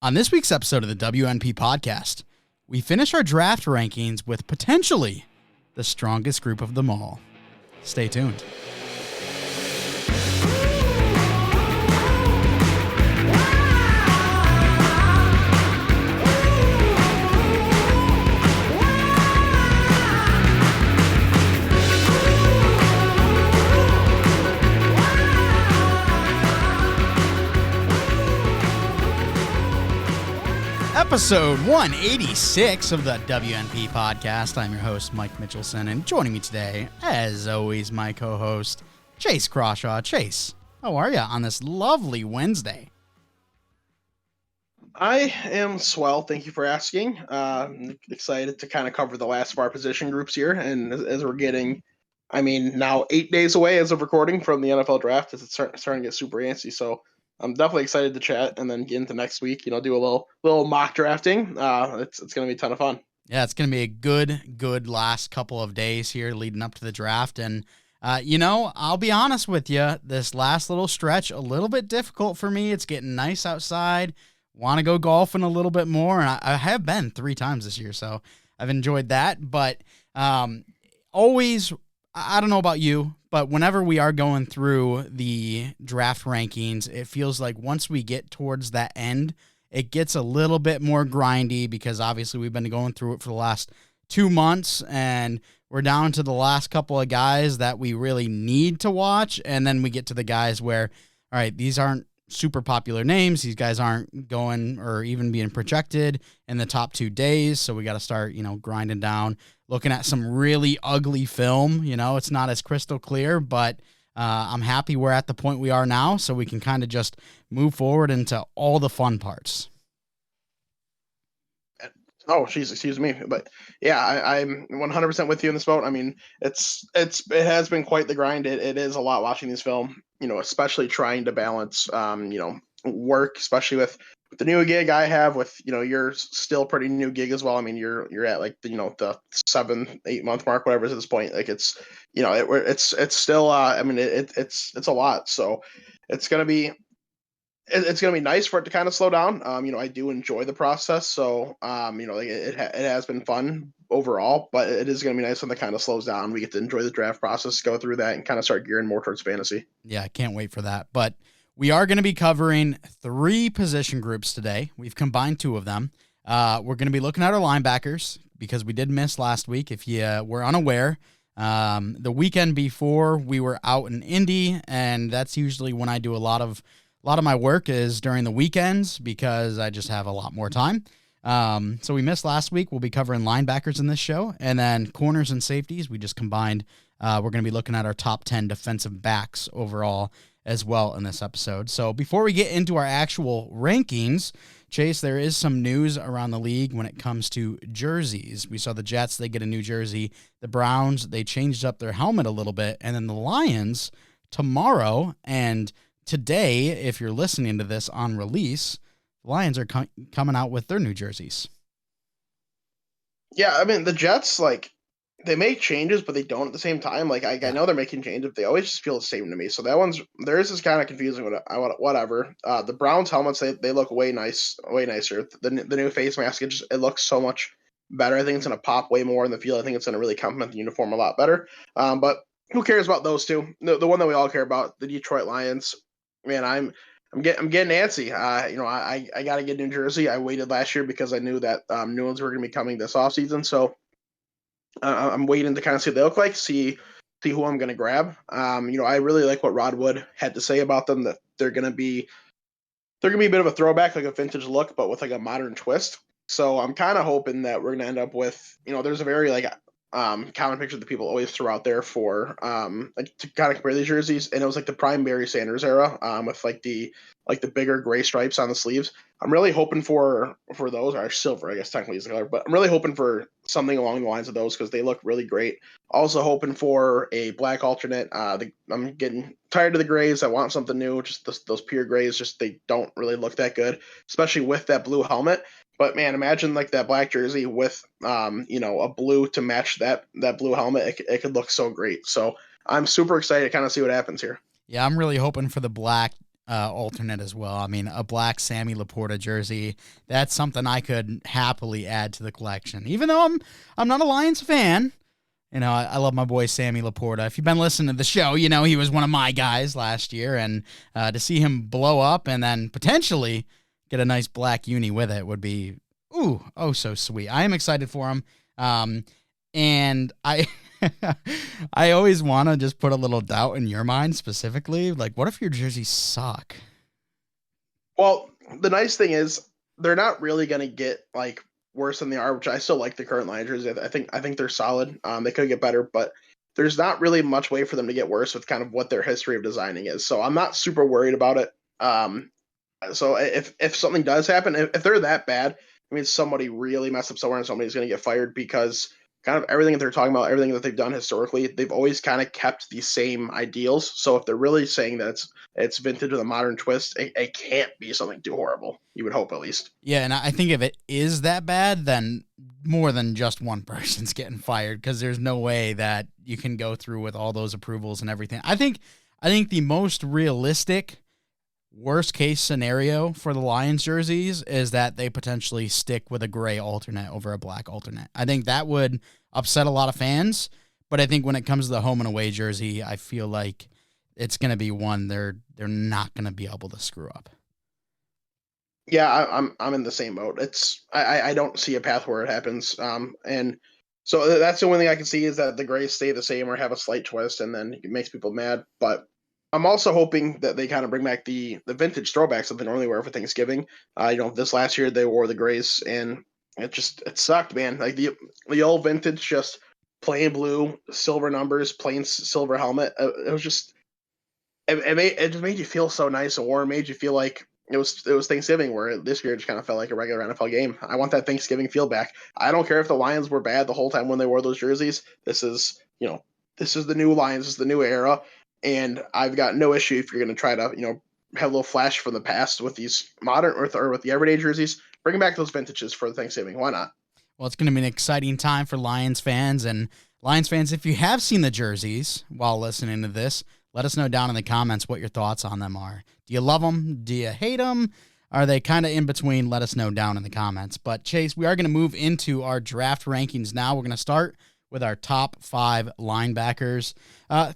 On this week's episode of the WNP podcast, we finish our draft rankings with potentially the strongest group of them all. Stay tuned. Episode 186 of the WNP podcast. I'm your host, Mike Mitchelson, and joining me today, as always, my co-host, Chase Crawshaw. Chase, how are you on this lovely Wednesday? I am swell. Thank you for asking. Excited to kind of cover the last of our position groups here. And as we're getting, now 8 days away as of recording from the NFL draft, it's starting to get super antsy. So I'm definitely excited to chat and then get into next week, do a little mock drafting. It's going to be a ton of fun. Yeah, it's going to be a good last couple of days here leading up to the draft. And, I'll be honest with you, this last little stretch, a little bit difficult for me. It's getting nice outside. Want to go golfing a little bit more. And I have been 3 times this year, so I've enjoyed that. But always, I don't know about you, but whenever we are going through the draft rankings, it feels like once we get towards that end, it gets a little bit more grindy because obviously we've been going through it for the last 2 months and we're down to the last couple of guys that we really need to watch. And then we get to the guys where, all right, these aren't super popular names. These guys aren't going or even being projected in the top 2 days. So we got to start, grinding down, looking at some really ugly film. It's not as crystal clear, but I'm happy we're at the point we are now, so we can kind of just move forward into all the fun parts. Oh, geez, excuse me. But yeah, I'm 100% with you in this boat. I mean, it has been quite the grind. It is a lot watching these film, especially trying to balance, work, especially with the new gig I have with, you're still pretty new gig as well. I mean, you're at like, the 7-8 month mark, whatever it is at this point. Like it's still, it's a lot. So it's going to be, it's going to be nice for it to kind of slow down. I do enjoy the process. So, it has been fun overall, but it is going to be nice when it kind of slows down. We get to enjoy the draft process, go through that, and kind of start gearing more towards fantasy. Yeah, I can't wait for that. But we are going to be covering 3 position groups today. We've combined 2 of them. We're going to be looking at our linebackers because we did miss last week. If you were unaware, the weekend before we were out in Indy, and that's usually when I do a lot of my work is during the weekends because I just have a lot more time. So we missed last week. We'll be covering linebackers in this show, and then corners and safeties. We just combined. We're going to be looking at our top 10 defensive backs overall as well in this episode. So before we get into our actual rankings, Chase, there is some news around the league when it comes to jerseys. We saw the Jets, they get a new jersey. The Browns, they changed up their helmet a little bit. And then the Lions tomorrow and today, if you're listening to this on release, the Lions are coming out with their new jerseys. Yeah, I mean, the Jets, they make changes, but they don't at the same time. I know they're making changes, but they always just feel the same to me. So theirs is kind of confusing. Whatever. The Browns helmets, they look way nicer. The new face mask, it looks so much better. I think it's going to pop way more in the field. I think it's going to really complement the uniform a lot better. But who cares about those two? The one that we all care about, the Detroit Lions. Man, I'm getting antsy. I got to get New Jersey. I waited last year because I knew that new ones were going to be coming this offseason. So I'm waiting to kind of see what they look like, see who I'm going to grab. I really like what Rod Wood had to say about them, that they're going to be a bit of a throwback, like a vintage look, but with like a modern twist. So I'm kind of hoping that we're going to end up with, there's a very common picture that people always throw out there for to kind of compare these jerseys, and it was like the prime Barry Sanders era with the bigger gray stripes on the sleeves. I'm really hoping for those, or silver, I guess technically is the color, but I'm really hoping for something along the lines of those because they look really great. Also hoping for a black alternate. I'm getting tired of the grays. I want something new. Just those pure grays, just they don't really look that good, especially with that blue helmet. But man, imagine that black jersey with a blue to match that blue helmet. It could look so great. So I'm super excited to kind of see what happens here. Yeah, I'm really hoping for the black alternate as well. I mean, a black Sammy Laporta jersey, that's something I could happily add to the collection. Even though I'm not a Lions fan, I love my boy Sammy Laporta. If you've been listening to the show, he was one of my guys last year, and to see him blow up and then potentially get a nice black uni with it would be, ooh, oh so sweet. I am excited for him. And I I always want to just put a little doubt in your mind specifically. Like, what if your jerseys suck? Well, the nice thing is they're not really going to get like worse than they are, which I still like the current line jerseys. I think they're solid. They could get better, but there's not really much way for them to get worse with kind of what their history of designing is. So I'm not super worried about it. So if something does happen, if they're that bad, I mean somebody really messed up somewhere and somebody's going to get fired because kind of everything that they're talking about, everything that they've done historically, they've always kind of kept the same ideals. So if they're really saying that it's vintage with a modern twist, it can't be something too horrible. You would hope at least. Yeah, and I think if it is that bad, then more than just one person's getting fired because there's no way that you can go through with all those approvals and everything. I think the most realistic worst case scenario for the Lions jerseys is that they potentially stick with a gray alternate over a black alternate. I think that would upset a lot of fans, but I think when it comes to the home and away jersey, I feel like it's going to be one they're not going to be able to screw up. Yeah, I'm in the same boat. I don't see a path where it happens. And so that's the only thing I can see is that the grays stay the same or have a slight twist, and then it makes people mad. But I'm also hoping that they kind of bring back the vintage throwbacks that they normally wear for Thanksgiving. This last year they wore the grays, and it sucked, man. Like the old vintage, just plain blue, silver numbers, plain silver helmet. It was just it just made you feel so nice and warm. It made you feel like it was Thanksgiving, where this year just kind of felt like a regular NFL game. I want that Thanksgiving feel back. I don't care if the Lions were bad the whole time when they wore those jerseys. This is the new Lions, this is the new era, and I've got no issue if you're going to try to have a little flash from the past with these modern or with the everyday jerseys. Bring back those vintages for Thanksgiving. Why not? Well, it's going to be an exciting time for Lions fans. And Lions fans, if you have seen the jerseys while listening to this, let us know down in the comments what your thoughts on them are. Do you love them? Do you hate them? Are they kind of in between? Let us know down in the comments. But Chase, we are going to move into our draft rankings now. We're going to start with our top 5 linebackers.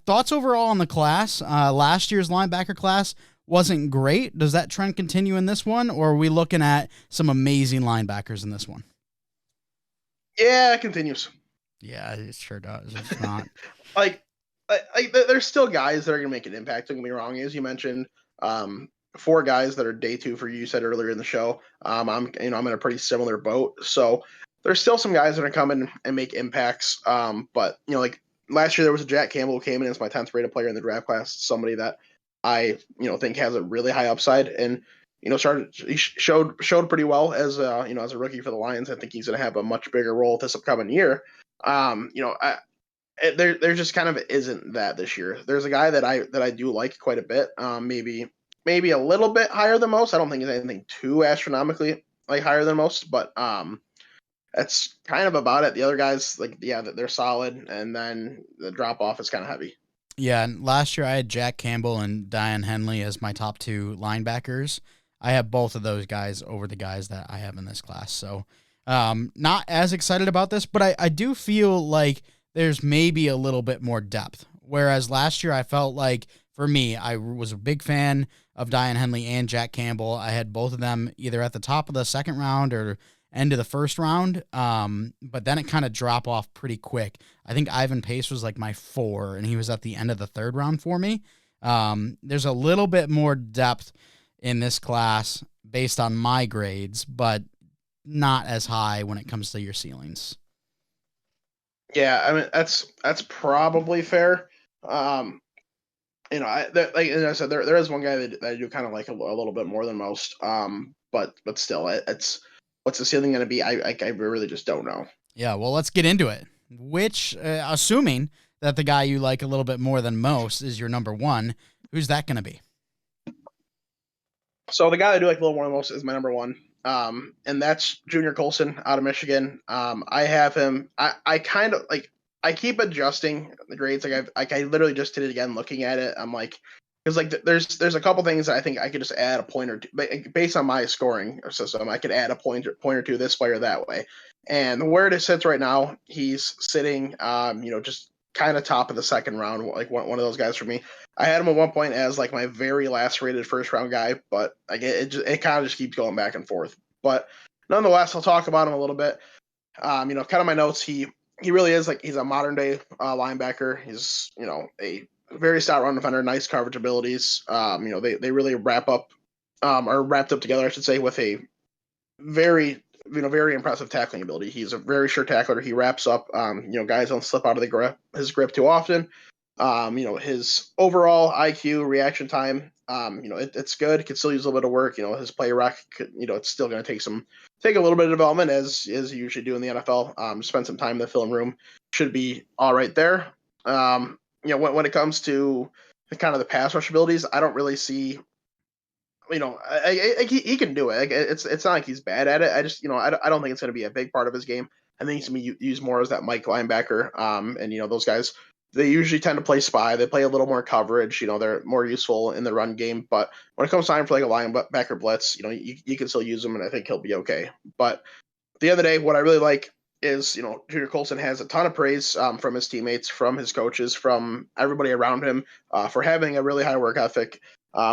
Thoughts overall on the class? Last year's linebacker class wasn't great. Does that trend continue in this one, or are we looking at some amazing linebackers in this one? Yeah, it continues. Yeah, it sure does. It's not. like, there's still guys that are going to make an impact. Don't get me wrong. As you mentioned, 4 guys that are day 2 for you. You said earlier in the show. I'm in a pretty similar boat. So there's still some guys that are coming and make impacts. But like last year, there was a Jack Campbell who came in as my 10th rated player in the draft class. Somebody that I think has a really high upside and he showed pretty well as as a rookie for the Lions. I think he's going to have a much bigger role this upcoming year. There just kind of isn't that this year. There's a guy that I do like quite a bit. Maybe a little bit higher than most. I don't think it's anything too astronomically like higher than most, but that's kind of about it. The other guys, like, yeah, they're solid, and then the drop off is kind of heavy. Yeah, and last year I had Jack Campbell and Diane Henley as my top 2 linebackers. I have both of those guys over the guys that I have in this class. So not as excited about this, but I do feel like there's maybe a little bit more depth. Whereas last year I felt like, for me, I was a big fan of Diane Henley and Jack Campbell. I had both of them either at the top of the second round or end of the first round. But then it kind of dropped off pretty quick. I think Ivan Pace was like my 4, and he was at the end of the third round for me. There's a little bit more depth in this class based on my grades, but not as high when it comes to your ceilings. Yeah, I mean that's probably fair. Like as I said, there is one guy that I do kind of like a little bit more than most. But still, it's what's the ceiling going to be? I really just don't know. Yeah, well, let's get into it. Which, assuming that the guy you like a little bit more than most is your number 1, who's that going to be? So the guy I do like a little more than most is my number 1. And that's Junior Colson out of Michigan. I have him. I kind of like. I keep adjusting the grades. I literally just did it again, looking at it. I'm like, because like there's a couple things that I think I could just add a point or two based on my scoring system. I could add a point or two this way or that way. And where it sits right now, he's sitting, just kind of top of the second round, like one of those guys for me. I had him at one point as like my very last rated first round guy, but like it kind of just keeps going back and forth. But nonetheless, I'll talk about him a little bit. Kind of my notes. He really is like he's a modern day linebacker. He's a very stout run defender, nice coverage abilities. They really wrap up or wrapped up together, I should say, with a very very impressive tackling ability. He's a very sure tackler. He wraps up. Guys don't slip out of his grip too often. His overall IQ, reaction time, it's good. Could still use a little bit of work. His play rec, it's still going to take a little bit of development as you usually do in the NFL. Spend some time in the film room, should be all right there. When it comes to the pass rush abilities, I don't really see. He can do it. Like, it's not like he's bad at it. I just I don't think it's going to be a big part of his game. I think he's going to be used more as that Mike linebacker. And those guys, they usually tend to play spy. They play a little more coverage. They're more useful in the run game. But when it comes time for like a linebacker blitz, you can still use him, and I think he'll be okay. But at the end of the day, what I really like is, Junior Colson has a ton of praise from his teammates, from his coaches, from everybody around him for having a really high work ethic.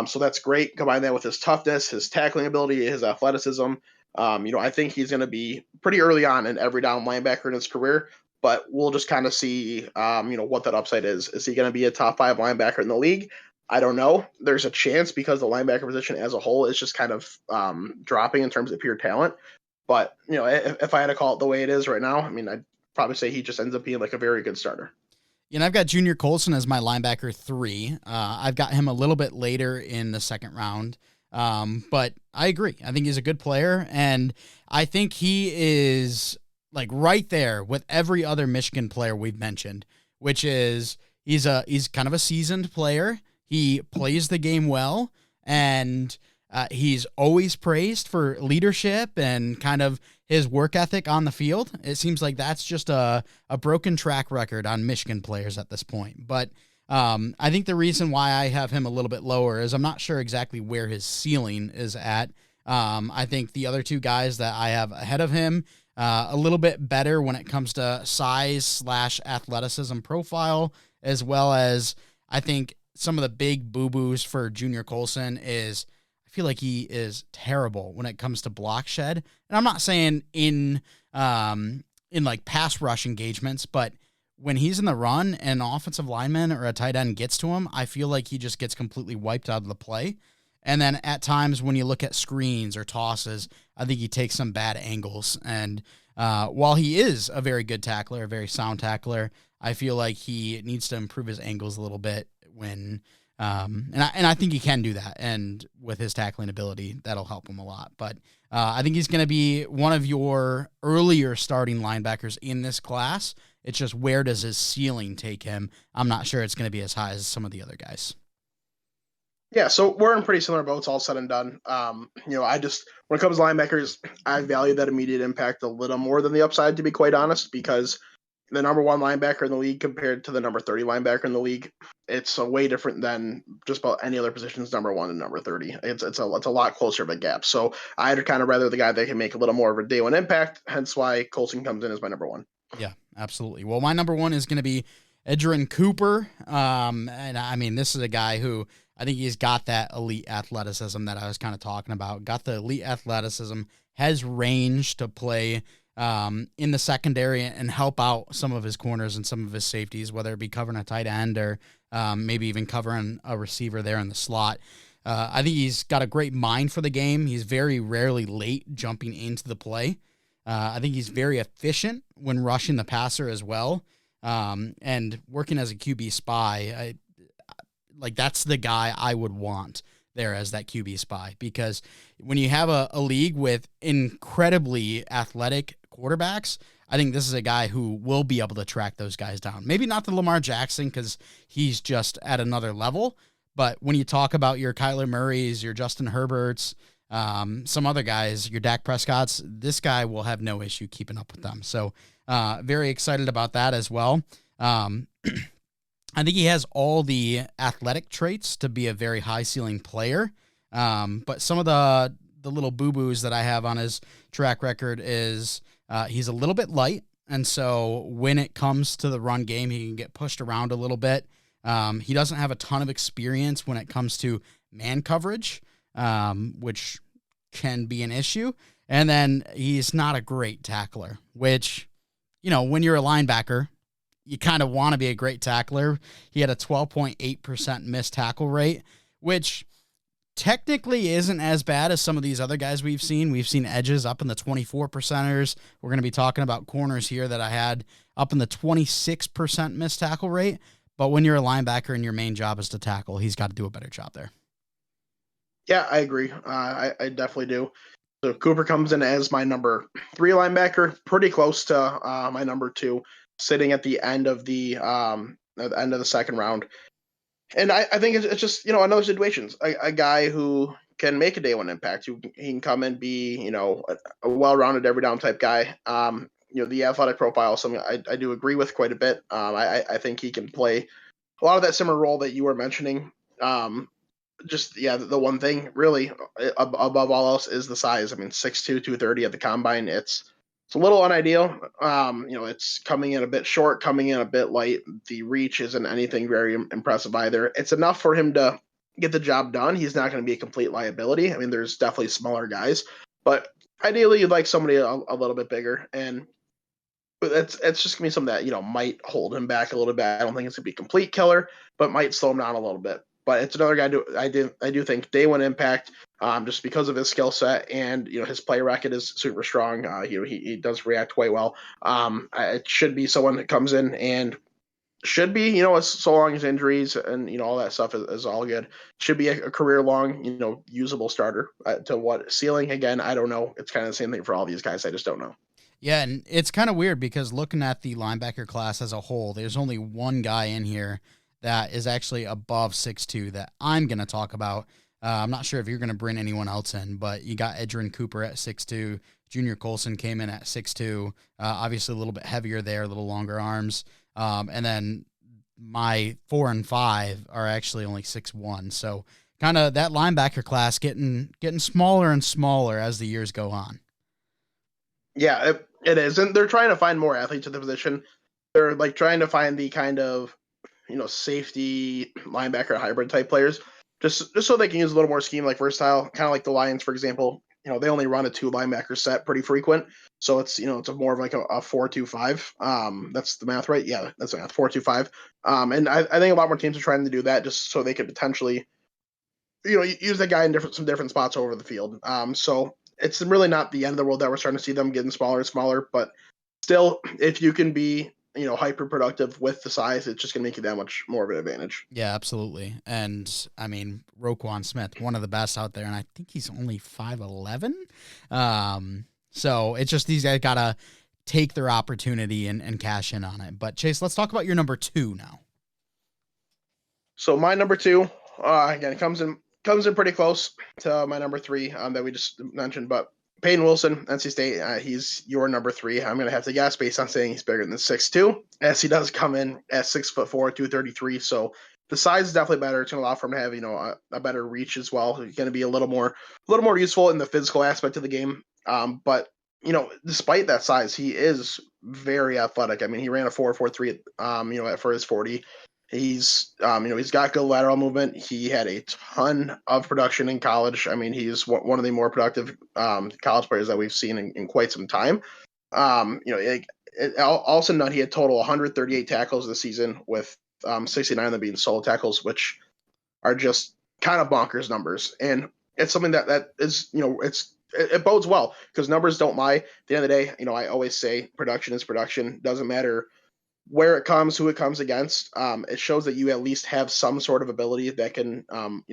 So that's great. Combine that with his toughness, his tackling ability, his athleticism. I think he's going to be pretty early on an every down linebacker in his career, but we'll just kind of see, what that upside is. Is he going to be a top 5 linebacker in the league? I don't know. There's a chance because the linebacker position as a whole is just kind of dropping in terms of pure talent. But, if I had to call it the way it is right now, I'd probably say he just ends up being like a very good starter. I've got Junior Colson as my linebacker 3. I've got him a little bit later in the second round. But I agree. I think he's a good player, and I think he is like right there with every other Michigan player we've mentioned, which is he's kind of a seasoned player. He plays the game well, and he's always praised for leadership and kind of his work ethic on the field. It seems like that's just a broken track record on Michigan players at this point. But I think the reason why I have him a little bit lower is I'm not sure exactly where his ceiling is at. I think the other 2 guys that I have ahead of him, a little bit better when it comes to size/athleticism profile, as well as I think some of the big boo-boos for Junior Colson is I feel like he is terrible when it comes to block shed. And I'm not saying in like pass rush engagements, but when he's in the run and an offensive lineman or a tight end gets to him, I feel like he just gets completely wiped out of the play. And then at times when you look at screens or tosses, I think he takes some bad angles. And while he is a very good tackler, a very sound tackler, I feel like he needs to improve his angles a little bit when and I think he can do that. And with his tackling ability, that'll help him a lot. But I think he's going to be one of your earlier starting linebackers in this class. It's just where does his ceiling take him? I'm not sure it's going to be as high as some of the other guys. Yeah, so we're in pretty similar boats, all said and done. I just, when it comes to linebackers, I value that immediate impact a little more than the upside, to be quite honest, because the number 1 linebacker in the league compared to the number 30 linebacker in the league, it's a way different than just about any other positions, number 1 and number 30. It's a lot closer of a gap. So I'd kind of rather the guy that can make a little more of a day 1 impact, hence why Colson comes in as my number 1. Yeah, absolutely. Well, my number 1 is going to be Edgerrin Cooper. And this is a guy who I think he's got that elite athleticism that I was kind of talking about. Got the elite athleticism, has range to play in the secondary and help out some of his corners and some of his safeties, whether it be covering a tight end or maybe even covering a receiver there in the slot. I think he's got a great mind for the game. He's very rarely late jumping into the play. I think he's very efficient when rushing the passer as well. And working as a QB spy, that's the guy I would want there as that QB spy, because when you have a league with incredibly athletic quarterbacks, I think this is a guy who will be able to track those guys down. Maybe not the Lamar Jackson because he's just at another level, but when you talk about your Kyler Murrays, your Justin Herberts, some other guys, your Dak Prescotts, this guy will have no issue keeping up with them. So very excited about that as well. I think he has all the athletic traits to be a very high ceiling player. But some of the little boo boos that I have on his track record is he's a little bit light, and so when it comes to the run game, he can get pushed around a little bit. He doesn't have a ton of experience when it comes to man coverage, which can be an issue. And then he's not a great tackler, which, when you're a linebacker, you kind of want to be a great tackler. He had a 12.8% missed tackle rate, which technically isn't as bad as some of these other guys we've seen. We've seen edges up in the 24 percenters. We're going to be talking about corners here that I had up in the 26% missed tackle rate. But when you're a linebacker and your main job is to tackle, he's got to do a better job there. Yeah, I agree. I definitely do. So Cooper comes in as my number 3 linebacker, pretty close to my number 2, sitting at the end of the second round. And I think it's just another situation. A guy who can make a day one impact. He can come and be a well-rounded every down type guy. The athletic profile is something I do agree with quite a bit. I think he can play a lot of that similar role that you were mentioning. The one thing really above all else is the size. I mean, 6'2", 230 at the combine. It's a little unideal. It's coming in a bit short, coming in a bit light. The reach isn't anything very impressive either. It's enough for him to get the job done. He's not going to be a complete liability. I mean, there's definitely smaller guys, but ideally you'd like somebody a little bit bigger. And it's just gonna be something that might hold him back a little bit. I don't think it's gonna be a complete killer, but might slow him down a little bit. But it's another guy. I do think day one impact, just because of his skill set and his play record is super strong. He does react quite well. It should be someone that comes in and should be so long as injuries and all that stuff is all good. Should be a career long usable starter. To what ceiling again? I don't know. It's kind of the same thing for all these guys. I just don't know. Yeah, and it's kind of weird because looking at the linebacker class as a whole, there's only one guy in here that is actually above 6'2" that I'm going to talk about. I'm not sure if you're going to bring anyone else in, but you got Edgerrin Cooper at 6'2". Junior Colson came in at 6'2". Obviously a little bit heavier there, a little longer arms. And then my 4 and 5 are actually only 6'1". So kind of that linebacker class getting smaller and smaller as the years go on. Yeah, it is. And they're trying to find more athletes at the position. They're like trying to find the kind of safety linebacker hybrid type players, just so they can use a little more scheme, like versatile, kind of like the Lions, for example. They only run a 2 linebacker set pretty frequent, so it's it's more of like a 4-2-5. That's the math, right? Yeah, that's the math. 4-2-5. And I think a lot more teams are trying to do that just so they could potentially use that guy in some different spots over the field. So it's really not the end of the world that we're starting to see them getting smaller and smaller, but still, if you can be hyper productive with the size, it's just gonna make you that much more of an advantage. Yeah, absolutely. And I mean, Roquan Smith, one of the best out there, and I think he's only 5'11". So it's just these guys gotta take their opportunity and cash in on it. But Chase, let's talk about your number 2 now. So my number 2, again, comes in pretty close to my number 3 that we just mentioned, but Peyton Wilson, NC State, he's your number 3. I'm going to have to guess based on saying he's bigger than 6'2", as he does come in at 6'4", 233. So the size is definitely better. It's going to allow for him to have a better reach as well. He's going to be a little more useful in the physical aspect of the game. But despite that size, he is very athletic. I mean, he ran a 4.43 for his 40. He's he's got good lateral movement. He had a ton of production in college. I mean, he's one of the more productive college players that we've seen in quite some time. Also note he had total 138 tackles this season, with 69 of them being solo tackles, which are just kind of bonkers numbers. And it's something that is it bodes well because numbers don't lie. At the end of the day, I always say production is production. Doesn't matter where it comes, who it comes against. It shows that you at least have some sort of ability that can,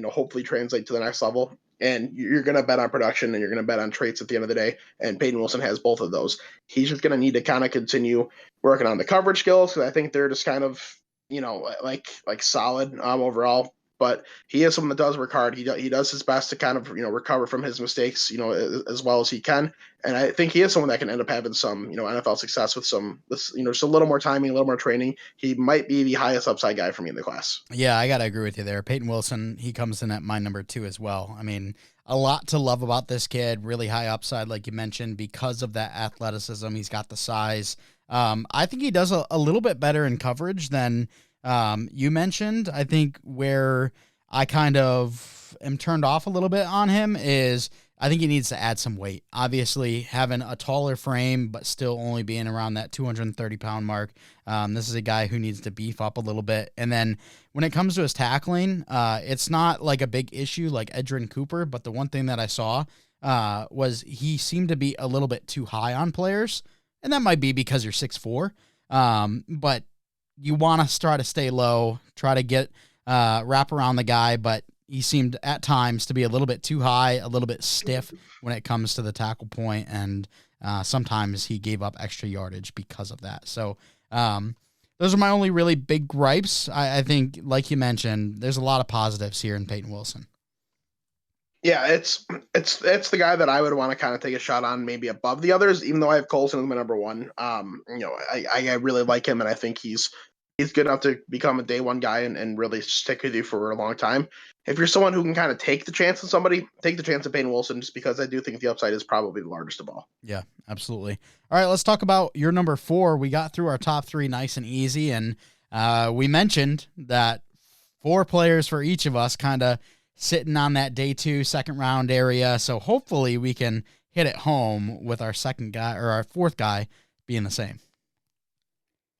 hopefully translate to the next level. And you're going to bet on production and you're going to bet on traits at the end of the day. And Peyton Wilson has both of those. He's just going to need to kind of continue working on the coverage skills, because I think they're just kind of, like solid overall. but he is someone that does work hard. He does his best to kind of recover from his mistakes, as well as he can. And I think he is someone that can end up having some NFL success with just a little more timing, a little more training. He might be the highest upside guy for me in the class. Yeah, I gotta agree with you there. Peyton Wilson, he comes in at my number 2 as well. I mean, a lot to love about this kid. Really high upside, like you mentioned, because of that athleticism. He's got the size. I think he does a little bit better in coverage than you mentioned. I think where I kind of am turned off a little bit on him is I think he needs to add some weight. Obviously, having a taller frame, but still only being around that 230-pound mark. This is a guy who needs to beef up a little bit. And then when it comes to his tackling, it's not like a big issue like Edgerrin Cooper, but the one thing that I saw was he seemed to be a little bit too high on players. And that might be because you're 6'4". But you want to try to stay low, try to get wrap around the guy, but he seemed at times to be a little bit too high, a little bit stiff when it comes to the tackle point, and sometimes he gave up extra yardage because of that. So those are my only really big gripes. I think, like you mentioned, there's a lot of positives here in Peyton Wilson. Yeah, it's the guy that I would want to kind of take a shot on, maybe above the others, even though I have Colson as my number one. I really like him, and I think he's good enough to become a day one guy and really stick with you for a long time. If you're someone who can kind of take the chance on somebody, take the chance of Peyton Wilson, just because I do think the upside is probably the largest of all. Yeah, absolutely. All right, let's talk about your number 4. We got through our top 3 nice and easy, and we mentioned that 4 players for each of us kind of sitting on that day 2 second round area. So hopefully we can hit it home with our second guy or our 4th guy being the same.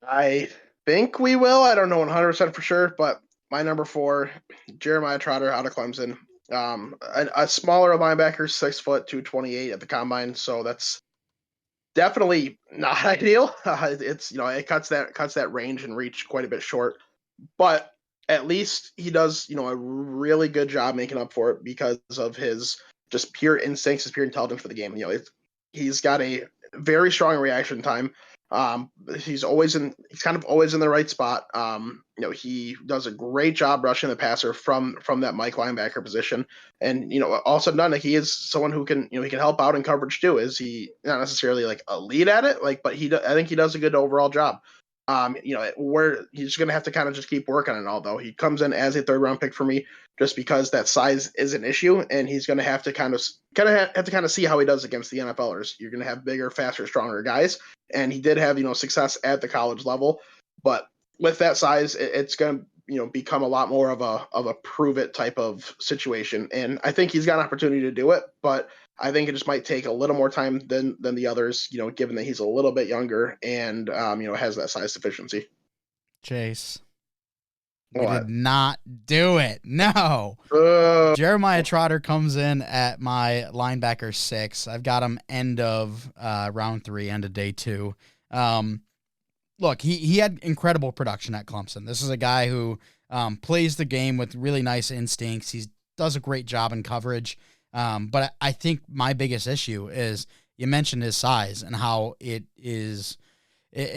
I think we will. I don't know 100% for sure, but my number 4, Jeremiah Trotter out of Clemson. A smaller linebacker, 6', 228 at the combine. So that's definitely not ideal. It cuts that range and reach quite a bit short, but at least he does a really good job making up for it because of his just pure instincts, his pure intelligence for the game. He's got a very strong reaction time. He's kind of always in the right spot. He does a great job rushing the passer from that Mike linebacker position. And, all said and done, like, he is someone who can, he can help out in coverage too. Is he not necessarily like a lead at it? But I think he does a good overall job. Where he's going to have to kind of just keep working on it. Although he comes in as a 3rd round pick for me, just because that size is an issue, and he's going to have to kind of see how he does against the NFLers. You're going to have bigger, faster, stronger guys, and he did have success at the college level, but with that size, it's going to become a lot more of a prove it type of situation. And I think he's got an opportunity to do it, but I think it just might take a little more time than the others, given that he's a little bit younger and has that size deficiency. Chase, we did not do it. No. Jeremiah Trotter comes in at my linebacker 6. I've got him end of round 3, end of day 2. Look, he had incredible production at Clemson. This is a guy who plays the game with really nice instincts. He does a great job in coverage. But I think my biggest issue is you mentioned his size and how it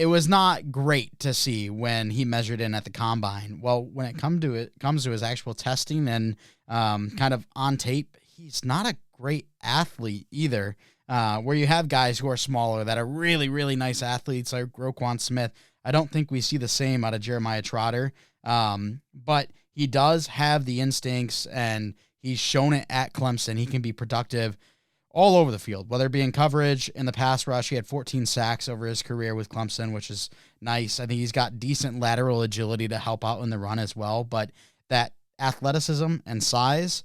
was not great to see when he measured in at the combine. Well, when it comes to his actual testing and kind of on tape, he's not a great athlete either. Where you have guys who are smaller that are really, really nice athletes like Roquan Smith. I don't think we see the same out of Jeremiah Trotter. But he does have the instincts, and he's shown it at Clemson. He can be productive all over the field, whether it be in coverage, in the pass rush. He had 14 sacks over his career with Clemson, which is nice. I think he's got decent lateral agility to help out in the run as well. But that athleticism and size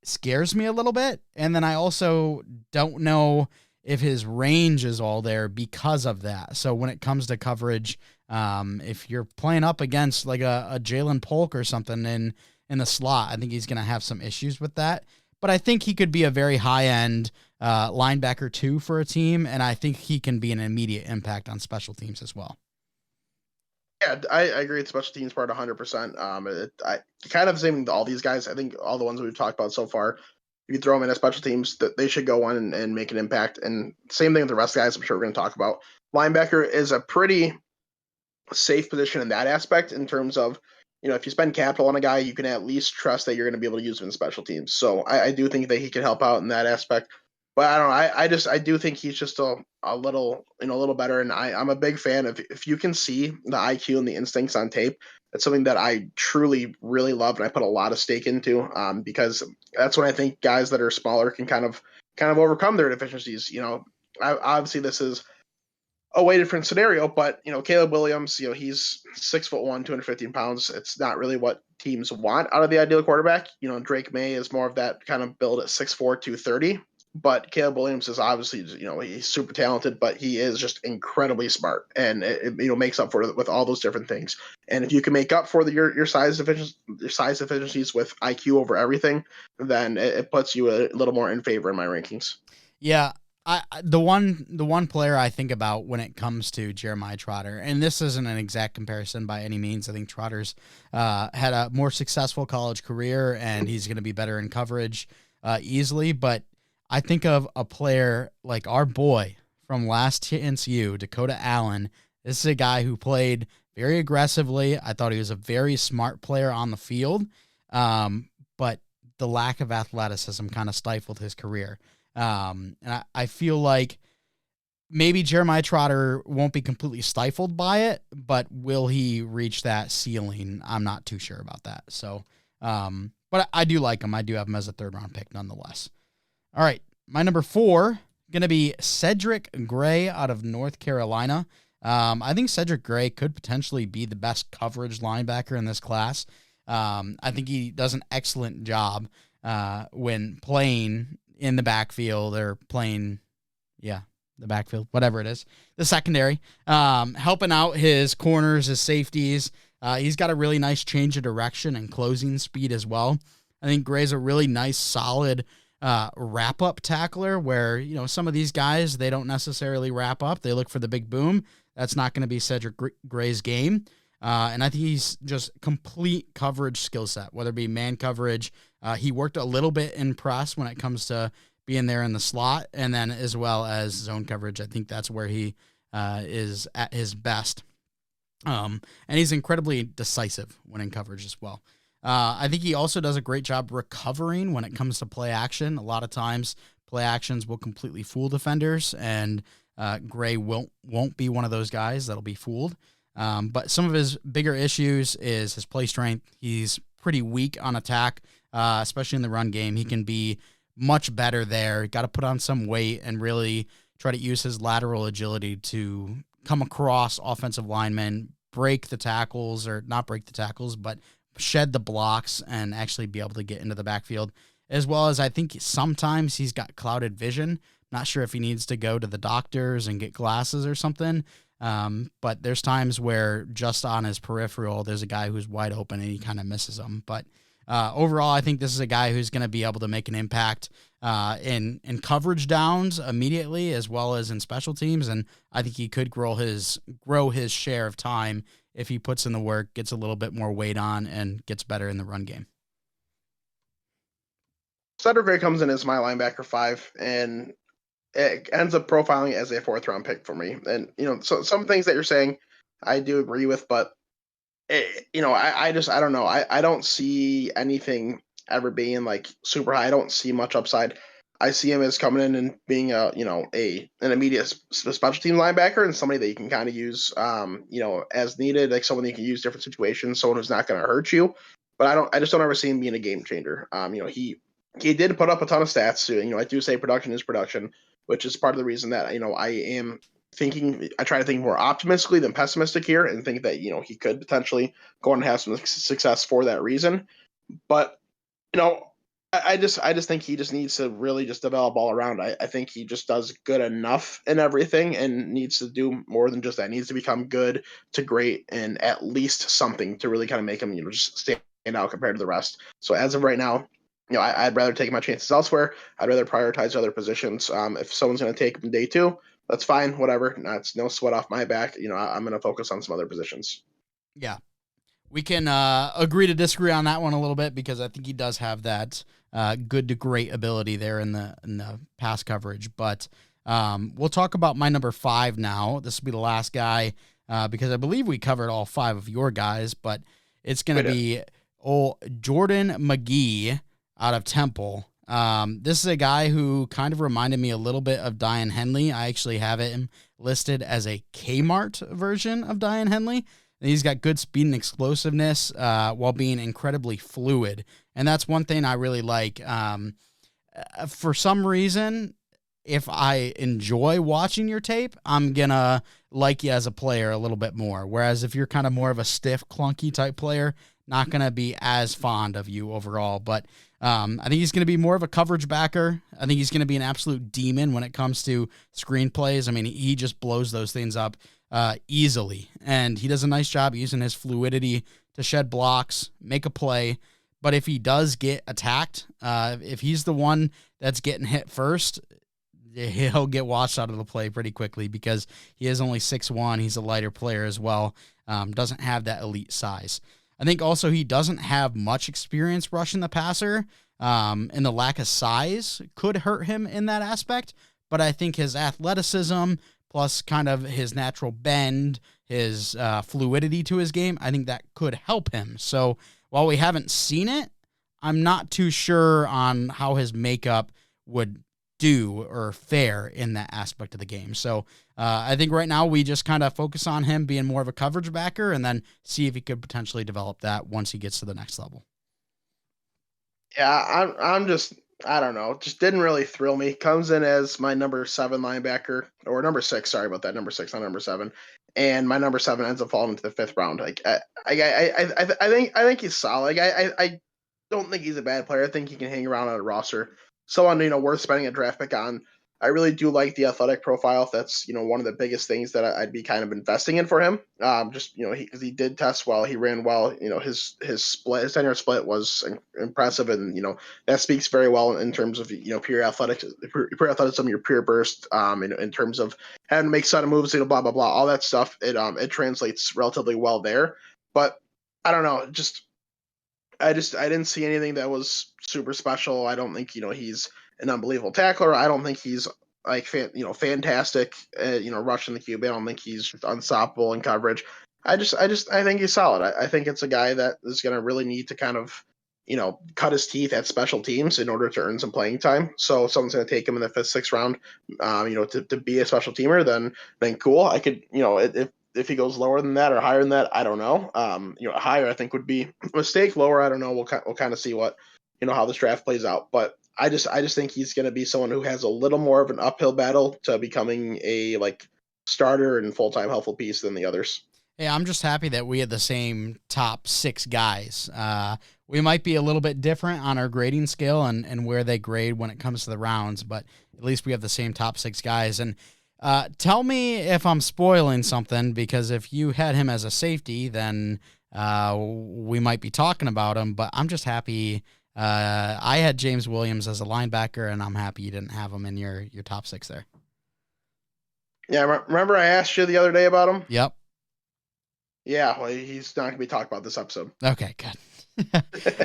scares me a little bit. And then I also don't know if his range is all there because of that. So when it comes to coverage, if you're playing up against like a Jalen Polk or something in the slot, I think he's going to have some issues with that. But I think he could be a very high-end linebacker too for a team, and I think he can be an immediate impact on special teams as well. Yeah, I agree with the special teams part 100%. I kind of the same with all these guys. I think all the ones we've talked about so far, if you throw them in as special teams, that they should go on and make an impact. And same thing with the rest of the guys I'm sure we're going to talk about. Linebacker is a pretty safe position in that aspect in terms of if you spend capital on a guy, you can at least trust that you're going to be able to use him in special teams. So I do think that he can help out in that aspect. But I don't know. I do think he's just a little a little better, and I'm a big fan of if you can see the IQ and the instincts on tape. That's something that I truly really love, and I put a lot of stake into because that's when I think guys that are smaller can kind of overcome their deficiencies. Obviously this is a way different scenario, but Caleb Williams, he's 6'1", 215 pounds. It's not really what teams want out of the ideal quarterback. Drake May is more of that kind of build at 6'4", 230. But Caleb Williams is obviously, he's super talented, but he is just incredibly smart, and it makes up for it with all those different things. And if you can make up for your size deficiencies with IQ over everything, then it puts you a little more in favor in my rankings. Yeah, the one player I think about when it comes to Jeremiah Trotter, and this isn't an exact comparison by any means. I think Trotter's had a more successful college career, and he's going to be better in coverage easily. But I think of a player like our boy from Last Chance U, Dakota Allen. This is a guy who played very aggressively. I thought he was a very smart player on the field, but the lack of athleticism kind of stifled his career. And I feel like maybe Jeremiah Trotter won't be completely stifled by it, but will he reach that ceiling? I'm not too sure about that. So, but I do like him. I do have him as a 3rd-round pick nonetheless. All right, my number 4 going to be Cedric Gray out of North Carolina. I think Cedric Gray could potentially be the best coverage linebacker in this class. I think he does an excellent job when playing in the backfield or playing, the backfield, whatever it is, the secondary, helping out his corners, his safeties. He's got a really nice change of direction and closing speed as well. I think Gray's a really nice, solid wrap-up tackler where, some of these guys, they don't necessarily wrap up. They look for the big boom. That's not going to be Cedric Gray's game. And I think he's just complete coverage skill set, whether it be man coverage. He worked a little bit in press when it comes to being there in the slot, and then as well as zone coverage. I think that's where he is at his best. And he's incredibly decisive when in coverage as well. I think he also does a great job recovering when it comes to play action. A lot of times play actions will completely fool defenders, and Gray won't be one of those guys that'll be fooled. But some of his bigger issues is his play strength. He's pretty weak on attack, especially in the run game. He can be much better there. Got to put on some weight and really try to use his lateral agility to come across offensive linemen, break the tackles, or not break the tackles, but shed the blocks and actually be able to get into the backfield. As well as I think sometimes he's got clouded vision. Not sure if he needs to go to the doctors and get glasses or something. But there's times where just on his peripheral, there's a guy who's wide open and he kind of misses him. But overall, I think this is a guy who's going to be able to make an impact in coverage downs immediately, as well as in special teams. And I think he could grow his share of time if he puts in the work, gets a little bit more weight on, and gets better in the run game. Cedric Gray comes in as my linebacker 5, and it ends up profiling as a 4th-round pick for me. And, so some things that you're saying, I do agree with, but, I don't know. I don't see anything ever being like super high. I don't see much upside. I see him as coming in and being an immediate special team linebacker and somebody that you can kind of use, as needed, like someone that you can use different situations, someone who's not going to hurt you. But I just don't ever see him being a game changer. He did put up a ton of stats. I do say production is production, which is part of the reason that, I try to think more optimistically than pessimistic here and think that, he could potentially go on and have some success for that reason. But, I just think he just needs to really just develop all around. I think he just does good enough in everything and needs to do more than just that. He needs to become good to great and at least something to really kind of make him, just stand out compared to the rest. So as of right now, I'd rather take my chances elsewhere. I'd rather prioritize other positions. If someone's going to take him day 2, that's fine, whatever. It's no sweat off my back. I'm going to focus on some other positions. Yeah. We can agree to disagree on that one a little bit because I think he does have that good to great ability there in the pass coverage. But we'll talk about my number 5 now. This will be the last guy because I believe we covered all 5 of your guys, but It's going to be old Jordan McGee out of Temple. This is a guy who kind of reminded me a little bit of Diane Henley. I actually have him listed as a Kmart version of Diane Henley. And he's got good speed and explosiveness while being incredibly fluid. And that's one thing I really like. For some reason, if I enjoy watching your tape, I'm going to like you as a player a little bit more. Whereas if you're kind of more of a stiff, clunky type player, not going to be as fond of you overall. But I think he's going to be more of a coverage backer. I think he's going to be an absolute demon when it comes to screenplays. I mean, he just blows those things up easily. And he does a nice job using his fluidity to shed blocks, make a play. But if he does get attacked, if he's the one that's getting hit first, he'll get washed out of the play pretty quickly because he is only 6'1". He's a lighter player as well. Doesn't have that elite size. I think also he doesn't have much experience rushing the passer, and the lack of size could hurt him in that aspect. But I think his athleticism plus kind of his natural bend, his fluidity to his game, I think that could help him. So while we haven't seen it, I'm not too sure on how his makeup would do or fare in that aspect of the game. So I think right now we just kind of focus on him being more of a coverage backer and then see if he could potentially develop that once he gets to the next level. Yeah, I'm just, I don't know, just didn't really thrill me. Comes in as my number 7 linebacker, or number 6. Sorry about that, number 6, not number 7. And my number 7 ends up falling into the 5th round. Like I think he's solid. I don't think he's a bad player. I think he can hang around on a roster. Someone worth spending a draft pick on. I really do like the athletic profile. That's one of the biggest things that I'd be kind of investing in for him. Just because he did test well, he ran well. His split, his 10-yard split was impressive, and that speaks very well in terms of pure athleticism, your pure burst. In terms of having to make sudden moves, blah blah blah, all that stuff. It translates relatively well there. But I don't know, I didn't see anything that was super special. I don't think he's an unbelievable tackler. I don't think he's like fantastic rushing the QB. I don't think he's unstoppable in coverage. I think he's solid. I think it's a guy that is going to really need to kind of cut his teeth at special teams in order to earn some playing time. So if someone's going to take him in the 5th, 6th round, to be a special teamer, then cool. I could if he goes lower than that or higher than that, I don't know. Higher I think would be a mistake. Lower, I don't know. We'll kind of see what how this draft plays out. But I just think he's going to be someone who has a little more of an uphill battle to becoming a starter and full time helpful piece than the others. Hey, I'm just happy that we had the same top 6 guys. We might be a little bit different on our grading scale and where they grade when it comes to the rounds, but at least we have the same top 6 guys. And tell me if I'm spoiling something, because if you had him as a safety, then we might be talking about him. But I'm just happy. I had James Williams as a linebacker, and I'm happy you didn't have him in your top 6 there. Yeah, remember I asked you the other day about him? Yep. Yeah, well, he's not going to be talked about this episode. Okay, good.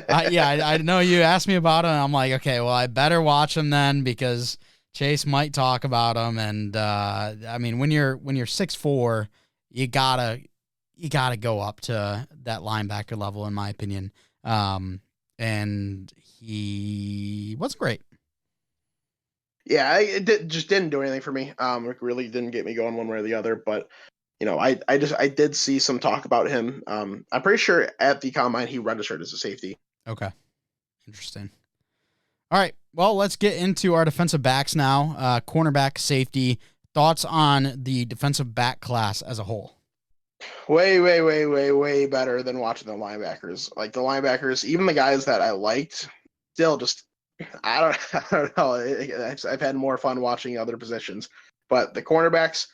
I know you asked me about him, and I'm like, okay, well, I better watch him then, because Chase might talk about him. And I mean, when you're 6'4", you gotta go up to that linebacker level, in my opinion. And he wasn't great. Yeah, just didn't do anything for me. It really didn't get me going one way or the other. But I did see some talk about him. I'm pretty sure at the combine he redshirted as a safety. Okay, interesting. All right, well, let's get into our defensive backs now. Cornerback, safety. Thoughts on the defensive back class as a whole? Way better than watching the linebackers. Like the linebackers, even the guys that I liked, still just I don't know. I've had more fun watching other positions, but the cornerbacks,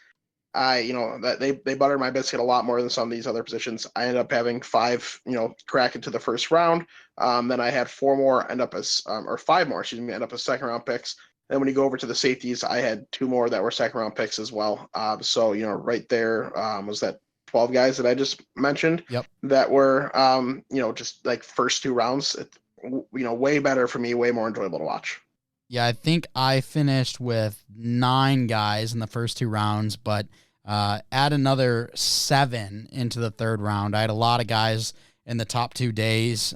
that they buttered my biscuit a lot more than some of these other positions. I ended up having 5, crack into the first round. Then I had 4 more end up as, or 5 more, end up as 2nd round picks. Then when you go over to the safeties, I had 2 more that were 2nd round picks as well. So right there was that 12 guys that I just mentioned. Yep. That were just like first 2 rounds. Way better for me, way more enjoyable to watch. Yeah, I think I finished with 9 guys in the first 2 rounds, but add another 7 into the 3rd round. I had a lot of guys in the top 2 days.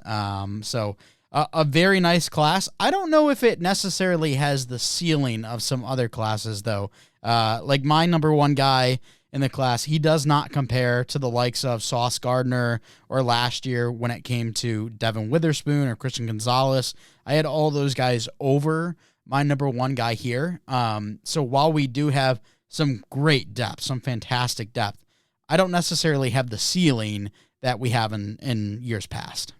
So a very nice class. I don't know if it necessarily has the ceiling of some other classes, though. Like my number one guy in the class, he does not compare to the likes of Sauce Gardner or last year when it came to Devin Witherspoon or Christian Gonzalez. I had all those guys over my number one guy here. So while we do have some great depth, some fantastic depth, I don't necessarily have the ceiling that we have in years past.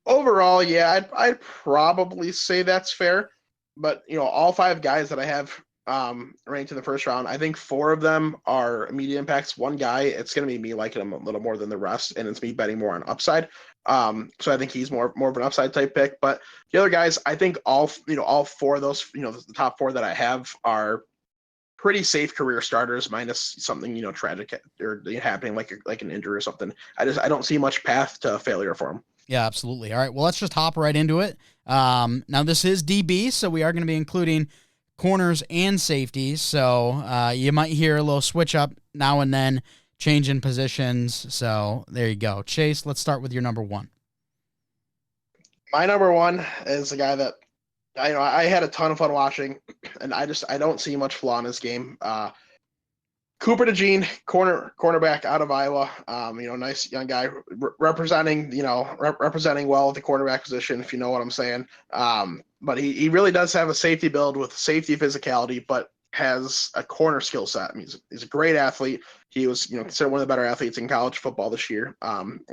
Overall, yeah, I'd probably say that's fair. But all five guys that I have ranked in the first round, I think four of them are immediate impacts. One guy, it's going to be me liking him a little more than the rest, and it's me betting more on upside. So I think he's more of an upside type pick. But the other guys, I think all four of those, the top four that I have are pretty safe career starters, minus something tragic or happening like an injury or something. I don't see much path to failure for him. Yeah, absolutely. All right, well, let's just hop right into it. Now, this is DB, so we are going to be including corners and safeties. So you might hear a little switch up now and then, change in positions. So there you go. Chase, let's start with your number one. My number one is a guy that I had a ton of fun watching, and I don't see much flaw in his game. Cooper DeJean, cornerback out of Iowa. Nice young guy representing well at the cornerback position, if you know what I'm saying. But he really does have a safety build with safety physicality, but has a corner skill set. I mean, he's a great athlete. He was, considered one of the better athletes in college football this year.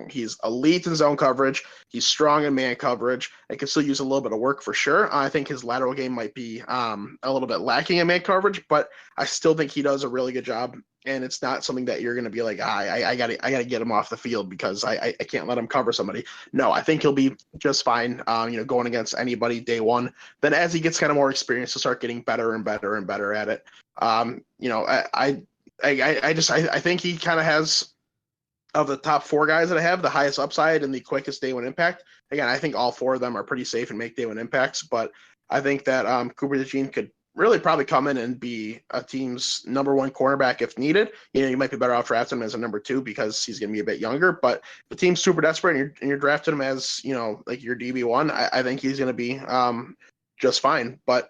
He's elite in zone coverage. He's strong in man coverage. And can still use a little bit of work for sure. I think his lateral game might be a little bit lacking in man coverage, but I still think he does a really good job. And it's not something that you're going to be like, I got to get him off the field because I can't let him cover somebody. No, I think he'll be just fine, going against anybody day one. Then as he gets kind of more experience, he'll start getting better and better and better at it. I think he kind of has, of the top four guys that I have, the highest upside and the quickest day one impact. Again, I think all four of them are pretty safe and make day one impacts, but I think that Cooper DeJean could really probably come in and be a team's number one cornerback if needed. You might be better off drafting him as a number two because he's going to be a bit younger, but if the team's super desperate and you're drafting him as, like your DB1, I think he's going to be just fine. But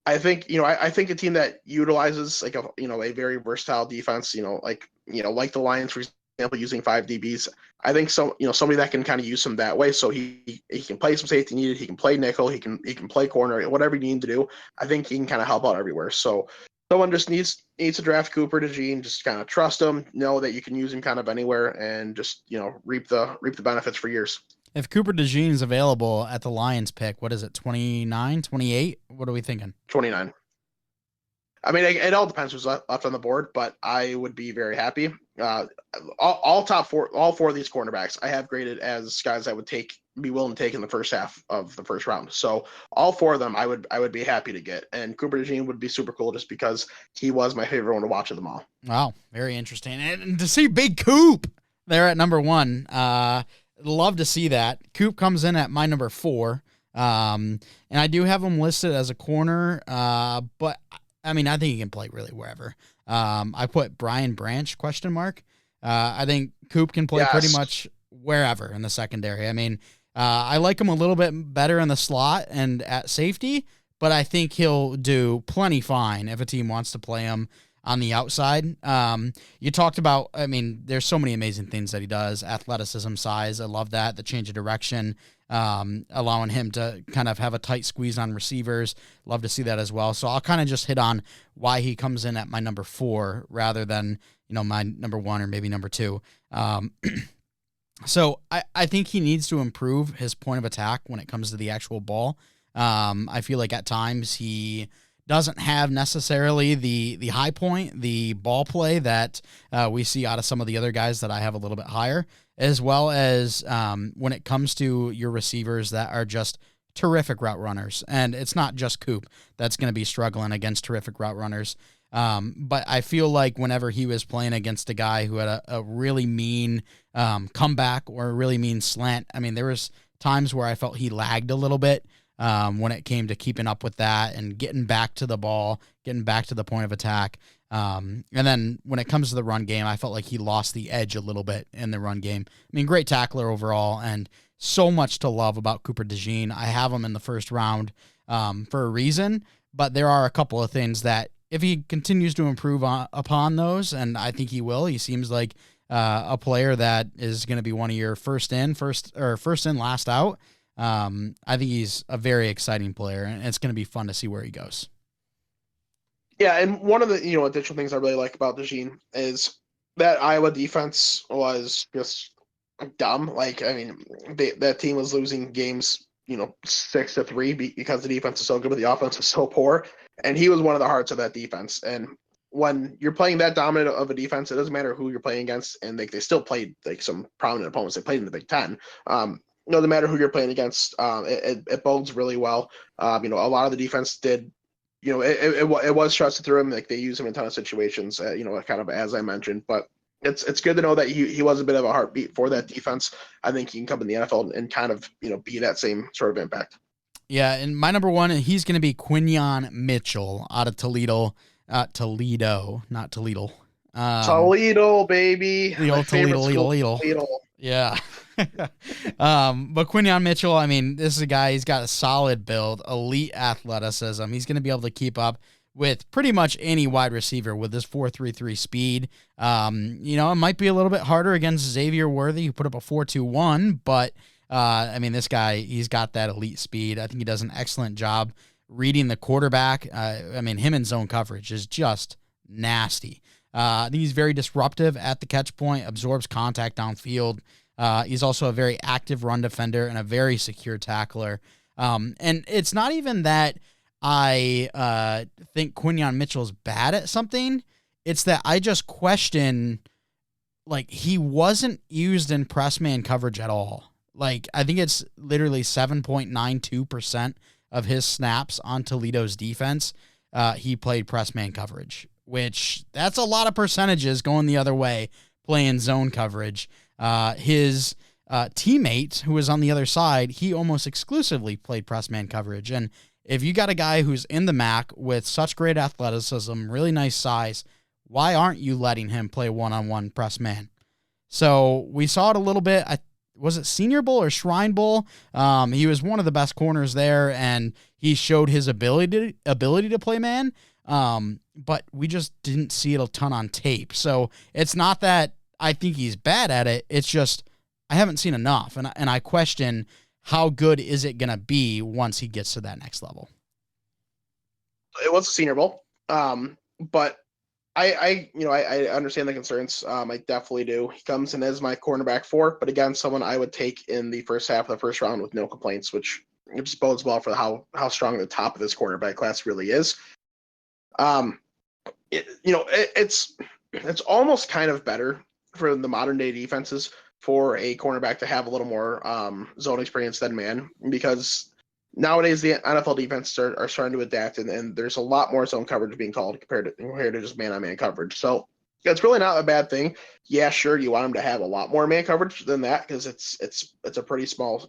I think, I think a team that utilizes like a very versatile defense, like the Lions, for example, using 5 DBs. I think somebody that can kind of use him that way. So he can play some safety needed. He can play nickel. He can play corner, whatever you need to do. I think he can kind of help out everywhere. So someone just needs to draft Cooper DeJean, just kind of trust him, know that you can use him kind of anywhere, and just, reap the benefits for years. If Cooper DeJean is available at the Lions pick, what is it, 29, 28? What are we thinking? 29. I mean, it all depends who's left on the board, but I would be very happy. All four of these cornerbacks I have graded as guys I would be willing to take in the first half of the first round. So all four of them I would be happy to get, and Cooper DeJean would be super cool just because he was my favorite one to watch of them all. Wow, very interesting, and to see Big Coop there at number one, love to see that. Coop comes in at my number 4, and I do have him listed as a corner, but I mean, I think he can play really wherever. I put Brian Branch ? I think Coop can play pretty much wherever in the secondary. I mean, I like him a little bit better in the slot and at safety, but I think he'll do plenty fine if a team wants to play him on the outside. You talked about, I mean, there's so many amazing things that he does. Athleticism, size, I love that. The change of direction, allowing him to kind of have a tight squeeze on receivers. Love to see that as well. So I'll kind of just hit on why he comes in at my number 4 rather than, my number 1 or maybe number 2. So I think he needs to improve his point of attack when it comes to the actual ball. I feel like at times he doesn't have necessarily the high point, the ball play that we see out of some of the other guys that I have a little bit higher, as well as when it comes to your receivers that are just terrific route runners. And it's not just Coop that's going to be struggling against terrific route runners. But I feel like whenever he was playing against a guy who had a really mean comeback or a really mean slant, I mean, there was times where I felt he lagged a little bit when it came to keeping up with that and getting back to the ball, getting back to the point of attack. And then when it comes to the run game, I felt like he lost the edge a little bit in the run game. I mean, great tackler overall, and so much to love about Cooper DeJean. I have him in the first round for a reason, but there are a couple of things that if he continues to improve upon those, and I think he will, he seems like a player that is going to be one of your first in, last out. I think he's a very exciting player, and it's going to be fun to see where he goes. Yeah, and one of the additional things I really like about DeJean is that Iowa defense was just dumb. Like, I mean, that team was losing games, 6-3 because the defense is so good, but the offense was so poor. And he was one of the hearts of that defense. And when you're playing that dominant of a defense, it doesn't matter who you're playing against. And they still played like some prominent opponents. They played in the Big Ten. It doesn't matter who you're playing against. It bodes really well. A lot of the defense did. It was trusted through him. Like, they use him in a ton of situations. Kind of as I mentioned, but it's good to know that he was a bit of a heartbeat for that defense. I think he can come in the NFL and kind of be that same sort of impact. Yeah, and my number one, he's going to be Quinyon Mitchell out of Toledo, not Toledo. Toledo, baby, my favorite school, Toledo. Yeah. But Quinyon Mitchell, I mean, this is a guy, he's got a solid build, elite athleticism. He's going to be able to keep up with pretty much any wide receiver with this 4.33 speed. It might be a little bit harder against Xavier Worthy, who put up a 4.21, but I mean, this guy, he's got that elite speed. I think he does an excellent job reading the quarterback. I mean, him in zone coverage is just nasty. I think he's very disruptive at the catch point, absorbs contact downfield. He's also a very active run defender and a very secure tackler. And it's not even that I think Quinyon Mitchell's bad at something. It's that I just question, like, he wasn't used in press man coverage at all. Like, I think it's literally 7.92% of his snaps on Toledo's defense. He played press man coverage, which that's a lot of percentages going the other way, playing zone coverage. His teammate, who was on the other side, he almost exclusively played press man coverage. And if you got a guy who's in the MAC with such great athleticism, really nice size, why aren't you letting him play one-on-one press man? So we saw it a little bit. Was it Senior Bowl or Shrine Bowl? He was one of the best corners there, and he showed his ability to play man. But we just didn't see it a ton on tape. So it's not that I think he's bad at it. It's just I haven't seen enough, and I question how good is it going to be once he gets to that next level. It was a Senior Bowl, but I understand the concerns. I definitely do. He comes in as my cornerback 4, but again, someone I would take in the first half of the first round with no complaints, which just bodes well for how strong the top of this cornerback class really is. It's almost kind of better for the modern day defenses for a cornerback to have a little more zone experience than man, because nowadays the NFL defenses are starting to adapt, and there's a lot more zone coverage being called compared to just man-on-man coverage. So it's really not a bad thing. Yeah, sure, you want him to have a lot more man coverage than that because it's a pretty small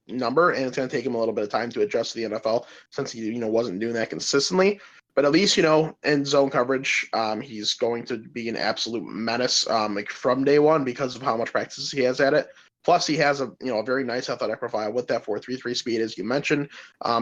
number, and it's going to take him a little bit of time to adjust to the NFL since he wasn't doing that consistently. But at least, in zone coverage, he's going to be an absolute menace from day one because of how much practice he has at it. Plus, he has a very nice athletic profile with that 4.33 speed, as you mentioned.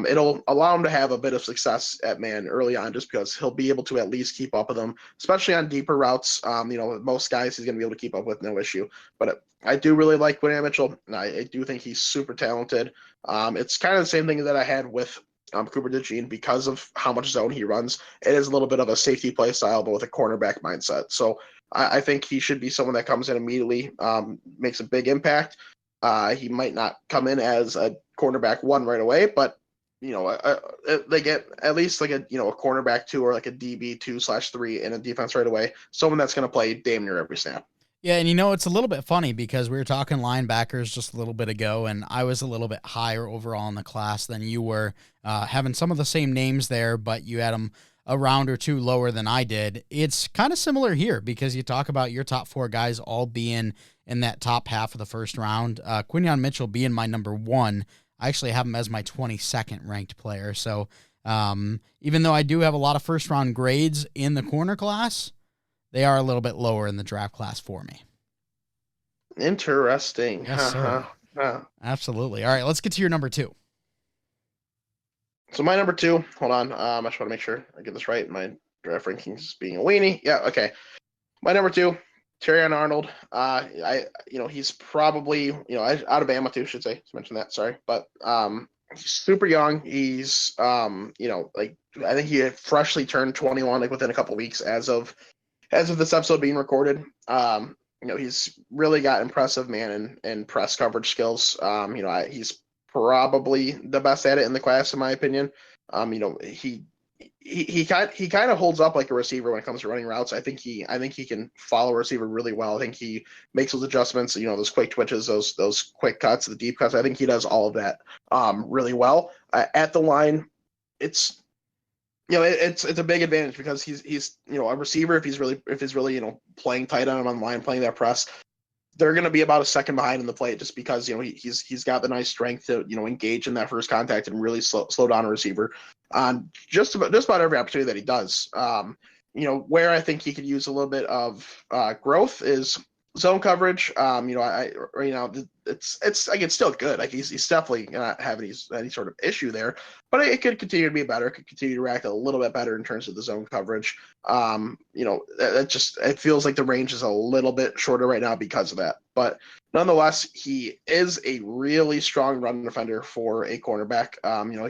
It'll allow him to have a bit of success at man early on, just because he'll be able to at least keep up with them, especially on deeper routes. Most guys he's going to be able to keep up with, no issue. But I do really like Quinyon Mitchell, and I do think he's super talented. It's kind of the same thing that I had with Cooper DeJean because of how much zone he runs. It is a little bit of a safety play style, but with a cornerback mindset. So I think he should be someone that comes in immediately, makes a big impact. He might not come in as a cornerback 1 right away, but they get at least a cornerback 2 or like a DB 2/3 in a defense right away. Someone that's going to play damn near every snap. Yeah, and it's a little bit funny because we were talking linebackers just a little bit ago, and I was a little bit higher overall in the class than you were, having some of the same names there, but you had them a round or 2 lower than I did. It's kind of similar here because you talk about your top 4 guys all being in that top half of the first round. Quinyon Mitchell being my number 1. I actually have him as my 22nd ranked player. So Even though I do have a lot of first round grades in the corner class, they are a little bit lower in the draft class for me. Interesting. Yes, sir. Huh. Absolutely. All right, let's get to your number 2. So my number 2, hold on. I just want to make sure I get this right. My draft rankings being a weenie. Yeah, okay. My number 2, Terrion Arnold. He's probably, out of Bama too, should say. Just mention that, sorry. But he's super young. He's like I think he had freshly turned 21, like within a couple weeks as of this episode being recorded. He's really got impressive man and press coverage skills. He's probably the best at it in the class, in my opinion. He kind of holds up like a receiver when it comes to running routes. I think he can follow a receiver really well. I think he makes those adjustments, those quick twitches, those quick cuts, the deep cuts. I think he does all of that really well. At the line, it's it's a big advantage because he's a receiver if he's really playing tight on him on the line, playing that press. They're going to be about a second behind in the play just because he's got the nice strength to engage in that first contact and really slow down a receiver on just about every opportunity that he does. Where I think he could use a little bit of growth is zone coverage. It's like it's still good. Like he's definitely not having any sort of issue there, but it could continue to be better. It could continue to react a little bit better in terms of the zone coverage. It feels like the range is a little bit shorter right now because of that. But nonetheless, he is a really strong run defender for a cornerback.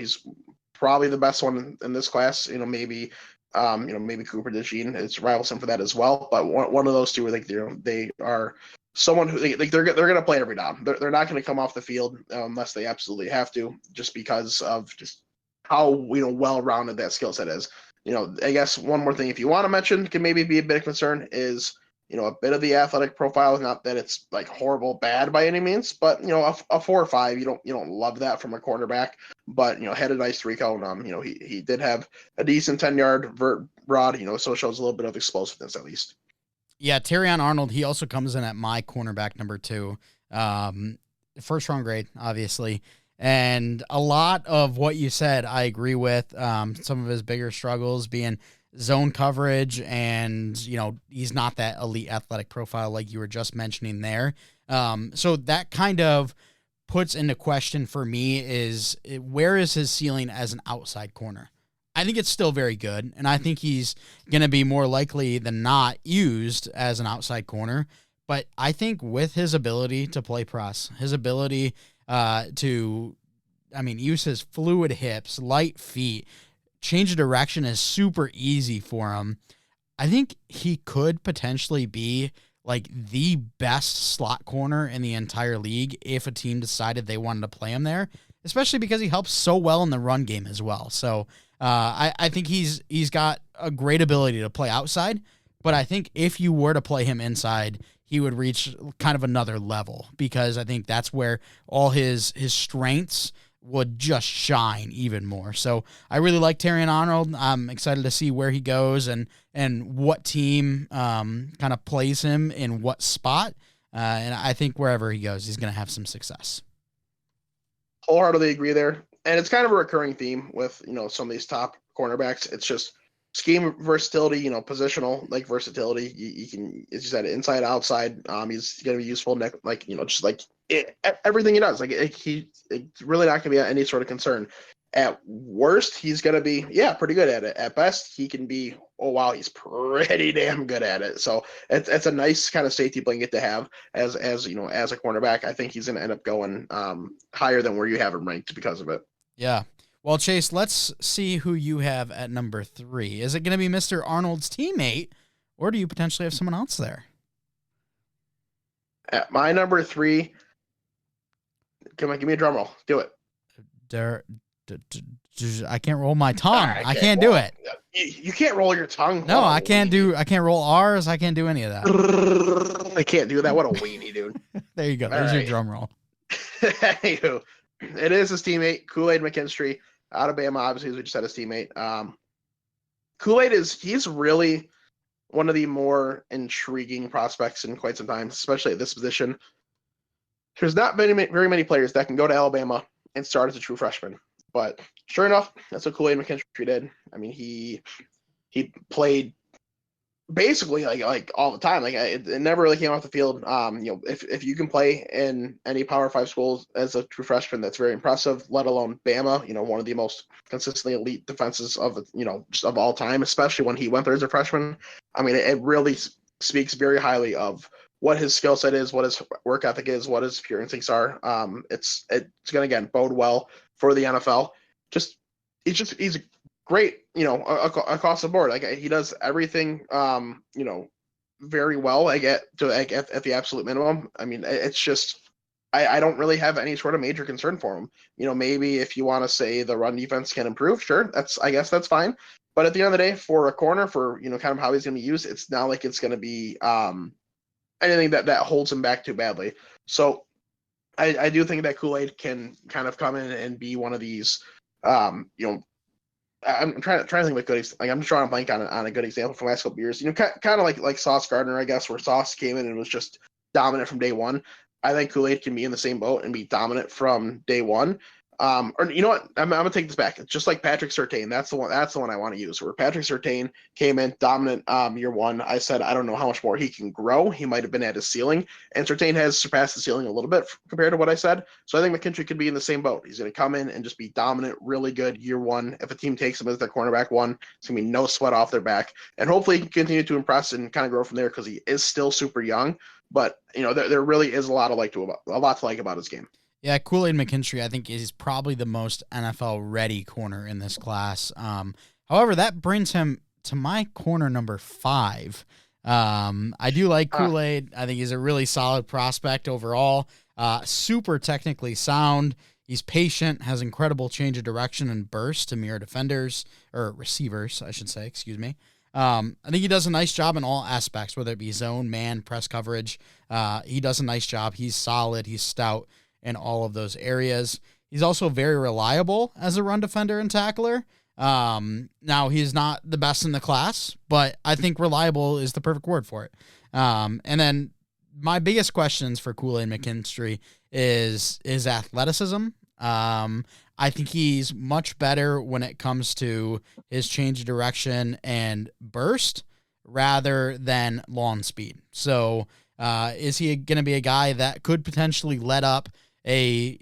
He's probably the best one in this class. Maybe Cooper DeJean is rivals him for that as well. But one of those two, I think they are someone who they're going to play every down. They're not going to come off the field unless they absolutely have to, just because of just how well rounded that skill set is. I guess one more thing, if you want to mention, can maybe be a bit of concern is a bit of the athletic profile. Not that it's like horrible bad by any means, but a 4 or 5, you don't love that from a cornerback. But had a nice 3 cone. He did have a decent 10-yard vert rod. So it shows a little bit of explosiveness at least. Yeah, Terrion Arnold, he also comes in at my cornerback number 2. First round grade, obviously. And a lot of what you said, I agree with. Some of his bigger struggles being zone coverage, and, he's not that elite athletic profile like you were just mentioning there. So that kind of puts into question for me is where is his ceiling as an outside corner? I think it's still very good, and I think he's going to be more likely than not used as an outside corner. But I think with his ability to play press, his ability use his fluid hips, light feet, change of direction is super easy for him. I think he could potentially be like the best slot corner in the entire league if a team decided they wanted to play him there, especially because he helps so well in the run game as well. So I think he's got a great ability to play outside, but I think if you were to play him inside, he would reach kind of another level, because I think that's where all his strengths would just shine even more. So I really like Terrion Arnold. I'm excited to see where he goes and what team kind of plays him in what spot. And I think wherever he goes, he's going to have some success. Wholeheartedly agree there. And it's kind of a recurring theme with, some of these top cornerbacks. It's just scheme versatility, positional like versatility. You can, as you said, inside, outside. He's going to be useful, just like everything he does. It's really not going to be any sort of concern. At worst, he's going to be, pretty good at it. At best, he can be, oh, wow, he's pretty damn good at it. So it's a nice kind of safety blanket to have as a cornerback. I think he's going to end up going higher than where you have him ranked because of it. Yeah. Well, Chase, let's see who you have at number 3. Is it going to be Mr. Arnold's teammate, or do you potentially have someone else there? At my number 3, come on, give me a drum roll. Do it. I can't roll my tongue. I can't do it. You can't roll your tongue. No, I can't roll R's. I can't do any of that. I can't do that. What a weenie, dude. There you go. There's your drum roll. Anywho, it is his teammate, Kool-Aid McKinstry, out of Bama, obviously, as we just said, his teammate. Kool-Aid he's really one of the more intriguing prospects in quite some time, especially at this position. There's not very many players that can go to Alabama and start as a true freshman. But sure enough, that's what Kool-Aid McKinstry did. I mean, he played basically like all the time. Like it never really came off the field. If you can play in any Power Five schools as a true freshman, that's very impressive. Let alone Bama, one of the most consistently elite defenses of just of all time, especially when he went there as a freshman. I mean, it really speaks very highly of what his skill set is, what his work ethic is, what his pure instincts are. It's going to again bode well for the NFL. He's great, across the board. Like he does everything, very well. Like at the absolute minimum. I mean, it's just I don't really have any sort of major concern for him. Maybe if you want to say the run defense can improve, sure, I guess that's fine. But at the end of the day, for a corner, for kind of how he's going to be used, it's not like it's going to be anything that holds him back too badly. So I do think that Kool-Aid can kind of come in and be one of these, I'm trying to think of a good like I'm just drawing a blank on a good example from the last couple of years. Kind of like Sauce Gardner, I guess, where Sauce came in and was just dominant from day one. I think Kool-Aid can be in the same boat and be dominant from day one. Or you know what? I'm gonna take this back. It's just like Patrick Surtain. That's the one. That's the one I want to use. Where Patrick Surtain came in dominant year one. I said I don't know how much more he can grow. He might have been at his ceiling, and Surtain has surpassed the ceiling a little bit compared to what I said. So I think McKinstry could be in the same boat. He's gonna come in and just be dominant, really good year one. If a team takes him as their cornerback one, it's gonna be no sweat off their back, and hopefully he can continue to impress and kind of grow from there because he is still super young. But there really is a lot to like about his game. Yeah, Kool-Aid McKinstry, I think, is probably the most NFL-ready corner in this class. However, that brings him to my corner number 5. I do like Kool-Aid. I think he's a really solid prospect overall. Super technically sound. He's patient, has incredible change of direction and burst to mirror defenders, or receivers, I should say, excuse me. I think he does a nice job in all aspects, whether it be zone, man, press coverage. He does a nice job. He's solid. He's stout in all of those areas. He's also very reliable as a run defender and tackler. Now, he's not the best in the class, but I think reliable is the perfect word for it. And then my biggest questions for Kool-Aid McKinstry is athleticism. I think he's much better when it comes to his change of direction and burst rather than lawn speed. So is he going to be a guy that could potentially let up a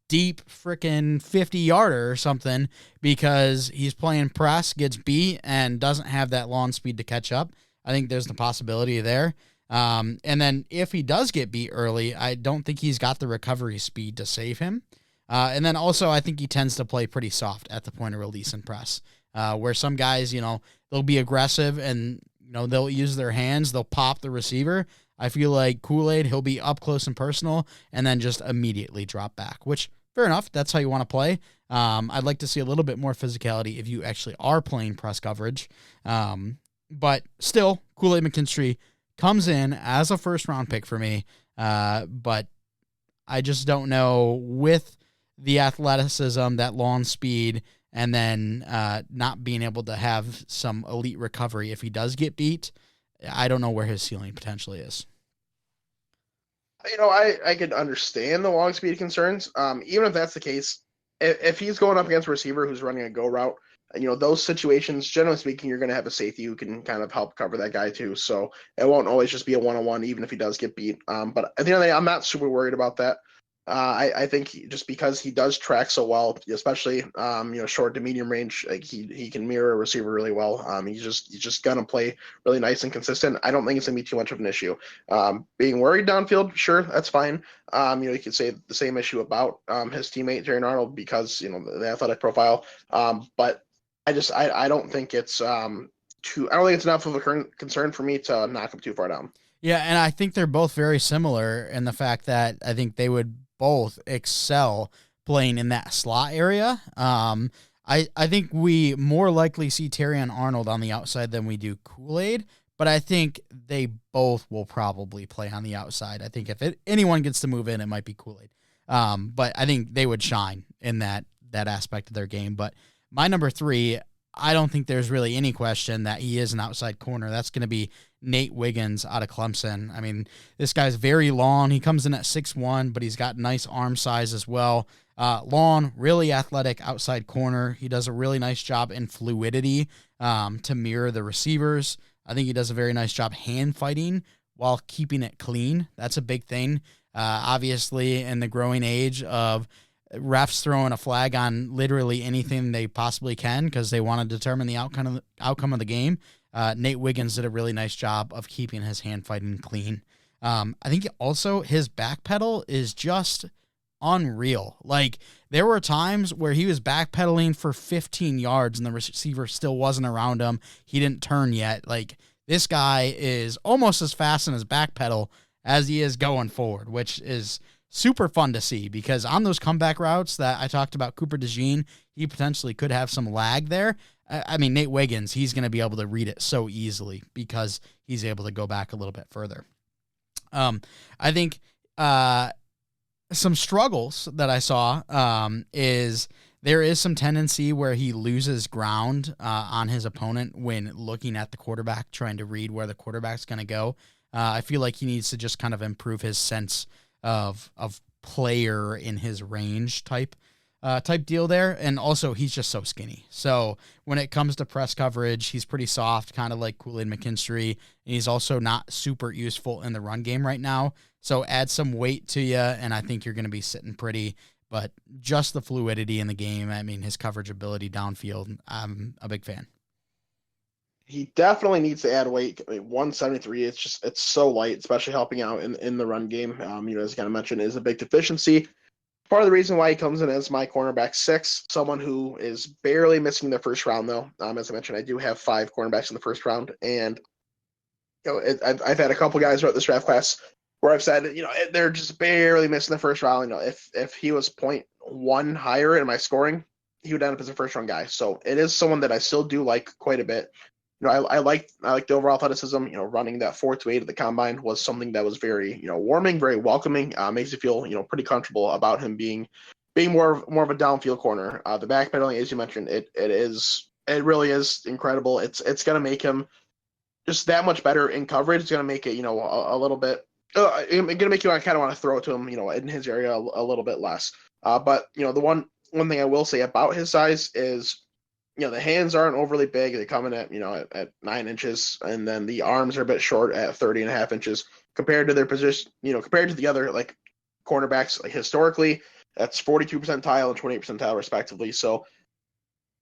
deep freaking 50-yarder or something because he's playing press, gets beat, and doesn't have that lawn speed to catch up? I think there's the possibility there. And then if he does get beat early, I don't think he's got the recovery speed to save him. And then also I think he tends to play pretty soft at the point of release and press, where some guys, they'll be aggressive and, they'll use their hands, they'll pop the receiver. I feel like Kool-Aid, he'll be up close and personal and then just immediately drop back, which, fair enough, that's how you want to play. I'd like to see a little bit more physicality if you actually are playing press coverage. But still, Kool-Aid McKinstry comes in as a first-round pick for me, but I just don't know with the athleticism, that lawn speed, and then not being able to have some elite recovery if he does get beat. I don't know where his ceiling potentially is. I could understand the long speed concerns. Even if that's the case, if he's going up against a receiver who's running a go route, those situations, generally speaking, you're going to have a safety who can kind of help cover that guy too. So it won't always just be a one-on-one, even if he does get beat. But at the end of the day, I'm not super worried about that. I think just because he does track so well, especially short to medium range, like he can mirror a receiver really well. He's just gonna play really nice and consistent. I don't think it's gonna be too much of an issue. Being worried downfield, sure, that's fine. You could say the same issue about his teammate Jerry Arnold because the athletic profile. But I don't think it's I don't think it's enough of a current concern for me to knock him too far down. Yeah, and I think they're both very similar in the fact that I think they would both excel playing in that slot area. I think we more likely see Terrion Arnold on the outside than we do Kool-Aid, but I think they both will probably play on the outside. I think if anyone gets to move in, it might be Kool-Aid. But I think they would shine in that aspect of their game. But my number 3, I don't think there's really any question that he is an outside corner. That's going to be Nate Wiggins out of Clemson. I mean, this guy's very long. He comes in at 6'1", but he's got nice arm size as well. Long, really athletic outside corner. He does a really nice job in fluidity to mirror the receivers. I think he does a very nice job hand fighting while keeping it clean. That's a big thing. Obviously, in the growing age of refs throwing a flag on literally anything they possibly can because they want to determine the outcome of the game. Nate Wiggins did a really nice job of keeping his hand fighting clean. I think also his back pedal is just unreal. Like there were times where he was backpedaling for 15 yards and the receiver still wasn't around him. He didn't turn yet. Like this guy is almost as fast in his backpedal as he is going forward, which is super fun to see because on those comeback routes that I talked about, Cooper DeJean, he potentially could have some lag there. I mean, Nate Wiggins, he's going to be able to read it so easily because he's able to go back a little bit further. I think some struggles that I saw is there is some tendency where he loses ground on his opponent when looking at the quarterback, trying to read where the quarterback's going to go. I feel like he needs to just kind of improve his sense of player in his range type deal there. And also he's just so skinny. So when it comes to press coverage, he's pretty soft, kind of like Kool-Aid McKinstry. And he's also not super useful in the run game right now. So add some weight to you, and I think you're going to be sitting pretty. But just the fluidity in the game, I mean, his coverage ability downfield, I'm a big fan. He definitely needs to add weight. I mean, 173, it's so light, especially helping out in the run game. As kind of mentioned, is a big deficiency. Part of the reason why he comes in as my cornerback 6, someone who is barely missing the first round, though. As I mentioned, I do have 5 cornerbacks in the first round, and I've had a couple guys throughout this draft class where I've said, they're just barely missing the first round. If he was 0.1 higher in my scoring, he would end up as a first round guy. So it is someone that I still do like quite a bit. I like the overall athleticism. Running that 4.28 at the combine was something that was very, warming, very welcoming. Makes you feel, pretty comfortable about him being more of a downfield corner. The backpedaling, as you mentioned, it really is incredible. It's gonna make him just that much better in coverage. It's gonna make it, a little bit. It's gonna make you kind of want to throw it to him, in his area a little bit less. But the one thing I will say about his size is, the hands aren't overly big. They come in at 9 inches, and then the arms are a bit short at 30.5 inches compared to their position, compared to the other like cornerbacks, like historically, that's 42 percentile and 28 percentile respectively. So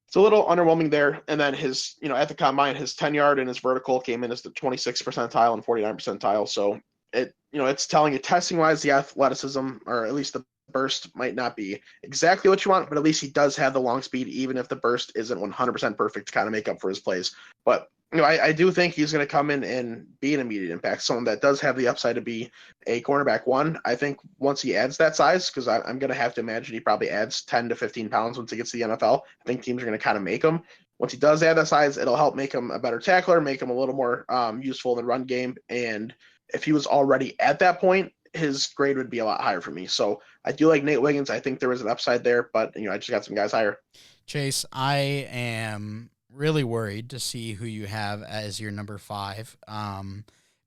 it's a little underwhelming there. And then his, at the combine, his 10-yard and his vertical came in as the 26 percentile and 49 percentile. So it's telling you testing wise, the athleticism, or at least the burst, might not be exactly what you want, but at least he does have the long speed, even if the burst isn't 100% perfect to kind of make up for his plays. But I do think he's going to come in and be an immediate impact, someone that does have the upside to be a cornerback 1. I think once he adds that size, because I'm going to have to imagine he probably adds 10 to 15 pounds once he gets to the NFL. I think teams are going to kind of make him. Once he does add that size, it'll help make him a better tackler, make him a little more useful in the run game. And if he was already at that point, his grade would be a lot higher for me. So I do like Nate Wiggins. I think there is an upside there, but I just got some guys higher. Chase, I am really worried to see who you have as your number 5,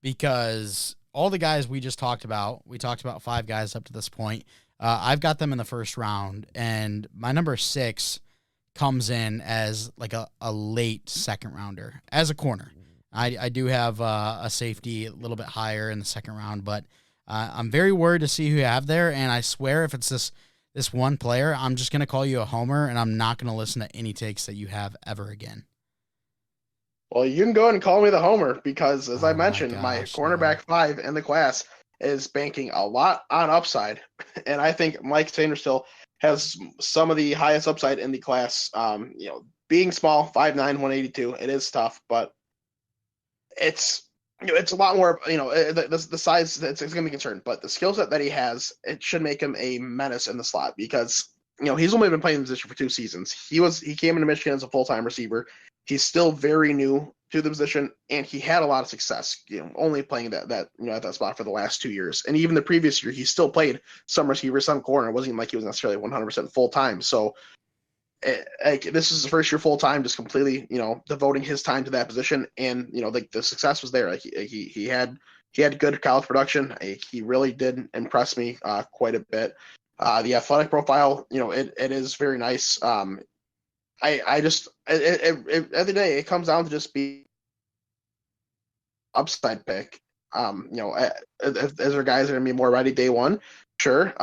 because all the guys we just talked about, we talked about 5 guys up to this point. I've got them in the first round, and my number 6 comes in as like a late second rounder as a corner. I do have a safety a little bit higher in the second round, but I'm very worried to see who you have there, and I swear if it's this one player, I'm just going to call you a homer, and I'm not going to listen to any takes that you have ever again. Well, you can go ahead and call me the homer because, as I mentioned, my Gosh, cornerback no. 5 in the class is banking a lot on upside, and I think Mike Sainristil has some of the highest upside in the class. Being small, 5'9", 182, it is tough, but it's it's a lot more. The size it's going to be concerned, but the skill set that he has, it should make him a menace in the slot because he's only been playing the position for 2 seasons. He came into Michigan as a full-time receiver. He's still very new to the position, and he had a lot of success. Only playing that at that spot for the last 2 years, and even the previous year, he still played some receiver, some corner. It wasn't even like he was necessarily 100% full-time. So this is his first year full time, just completely, devoting his time to that position, and the success was there. Like he had good college production. He really did impress me quite a bit. The athletic profile, it is very nice. I just at the end of the day, it comes down to just be upside pick. If there guys that are gonna be more ready day one, sure.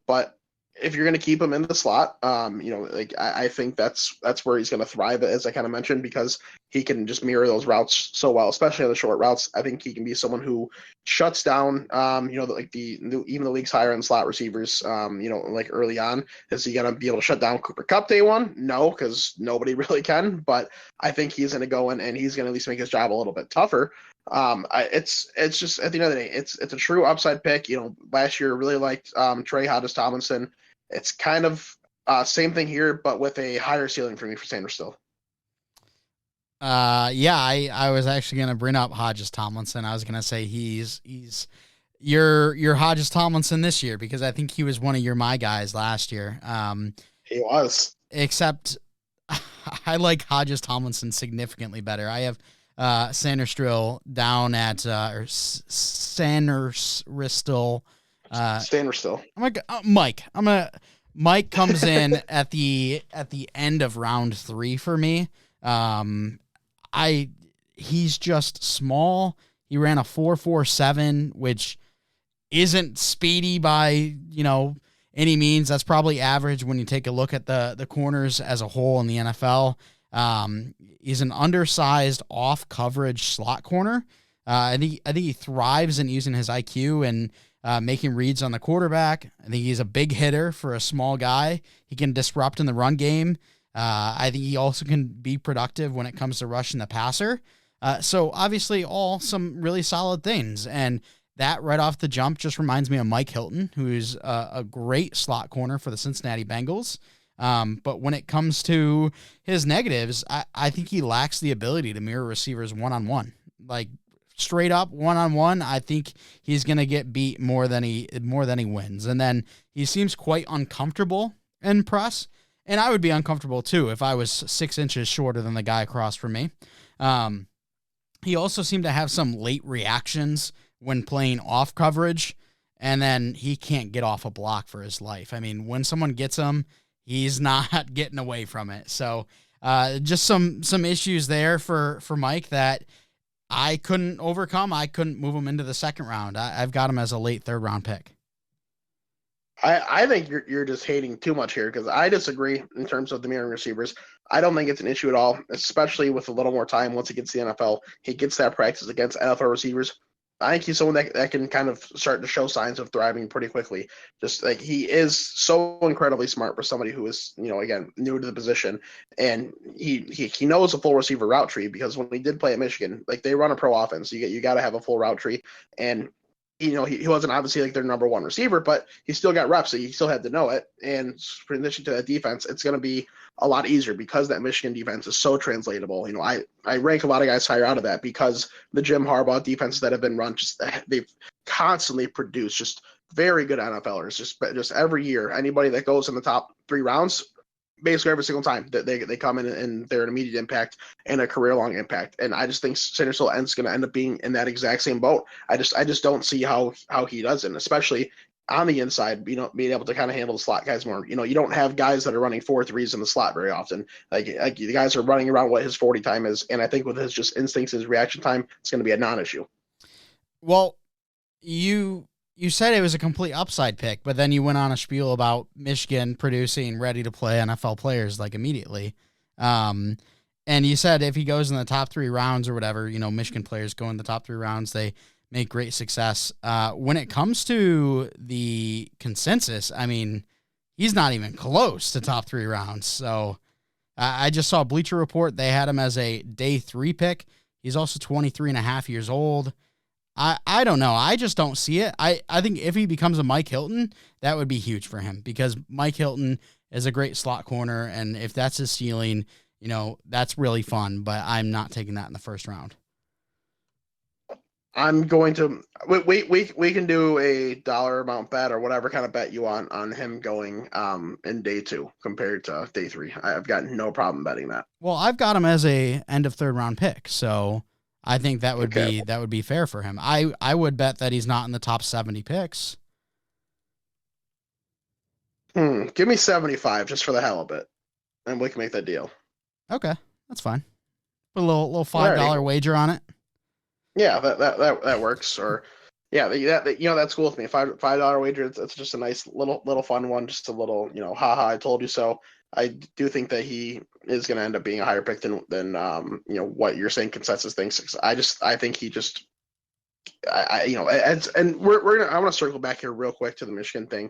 But if you're gonna keep him in the slot, like I think that's where he's gonna thrive, as I kind of mentioned, because he can just mirror those routes so well, especially on the short routes. I think he can be someone who shuts down, like even the league's higher end slot receivers, like early on. Is he gonna be able to shut down Cooper Cup day one? No, because nobody really can. But I think he's gonna go in and he's gonna at least make his job a little bit tougher. It's just at the end of the day, it's a true upside pick. Last year really liked Trey Hodges Tomlinson. It's kind of same thing here, but with a higher ceiling for me for Sanders still. Yeah, I was actually gonna bring up Hodges Tomlinson. I was gonna say he's your Hodges Tomlinson this year because I think he was one of your my guys last year. He was. Except I like Hodges Tomlinson significantly better. I have Sanders Drill down at or Sanders Ristel. Sanders still. Mike. Mike comes in at the end of round 3 for me. He's just small. He ran a 4.47, which isn't speedy by, any means. That's probably average when you take a look at the corners as a whole in the NFL. He's an undersized off coverage slot corner. I think he thrives in using his IQ and making reads on the quarterback. I think he's a big hitter for a small guy. He can disrupt in the run game. I think he also can be productive when it comes to rushing the passer. So obviously all some really solid things. And that right off the jump just reminds me of Mike Hilton, who's a great slot corner for the Cincinnati Bengals. But when it comes to his negatives, I think he lacks the ability to mirror receivers one-on-one. Like straight up one-on-one, I think he's going to get beat more than he wins. And then he seems quite uncomfortable in press. And I would be uncomfortable too if I was 6 inches shorter than the guy across from me. He also seemed to have some late reactions when playing off coverage, and then he can't get off a block for his life. I mean, when someone gets him, he's not getting away from it. So just some issues there for Mike that I couldn't overcome. I couldn't move him into the second round. I've got him as a late third round pick. I think you're just hating too much here because I disagree in terms of the mirroring receivers. I don't think it's an issue at all, especially with a little more time once he gets to the NFL. He gets that practice against NFL receivers. I think he's someone that can kind of start to show signs of thriving pretty quickly. Just like he is so incredibly smart for somebody who is, again, new to the position. And he knows a full receiver route tree because when he did play at Michigan, like they run a pro offense. You got to have a full route tree. And he wasn't obviously like their number one receiver, but he still got reps, so he still had to know it. And transition to that defense, it's going to be a lot easier because that Michigan defense is so translatable. I rank a lot of guys higher out of that because the Jim Harbaugh defenses that have been run, they've constantly produced just very good NFLers. Just every year, anybody that goes in the top 3 rounds, basically every single time that they come in and they're an immediate impact and a career long impact. And I just think Sanderson is going to end up being in that exact same boat. I just don't see how he doesn't, especially on the inside, being able to kind of handle the slot guys more. You don't have guys that are running 4.3s in the slot very often. Like the guys are running around what his 40 time is. And I think with his just instincts, his reaction time, it's going to be a non-issue. Well, you said it was a complete upside pick, but then you went on a spiel about Michigan producing ready to play NFL players like immediately. And you said if he goes in the top 3 rounds or whatever, Michigan players go in the top 3 rounds, they make great success. When it comes to the consensus, I mean, he's not even close to top 3 rounds. So I just saw Bleacher Report. They had him as a day 3 pick. He's also 23 and a half years old. I don't know. I just don't see it. I think if he becomes a Mike Hilton, that would be huge for him because Mike Hilton is a great slot corner. And if that's his ceiling, that's really fun, but I'm not taking that in the first round. I'm going to we can do a dollar amount bet or whatever kind of bet you want on him going in day 2 compared to day 3. I've got no problem betting that. Well, I've got him as a end of third round pick, so I think that would be fair for him. I would bet that he's not in the top 70 picks. Give me 75 just for the hell of it, and we can make that deal. Okay, that's fine. Put a little $5 Alrighty. wager on it. Yeah, that works. Or yeah, that's cool with me. $5 wager. It's just a nice little fun one. Just a little haha. I told you so. I do think that he is going to end up being a higher pick than what you're saying consensus thinks. I think he just and we're gonna I want to circle back here real quick to the Michigan thing.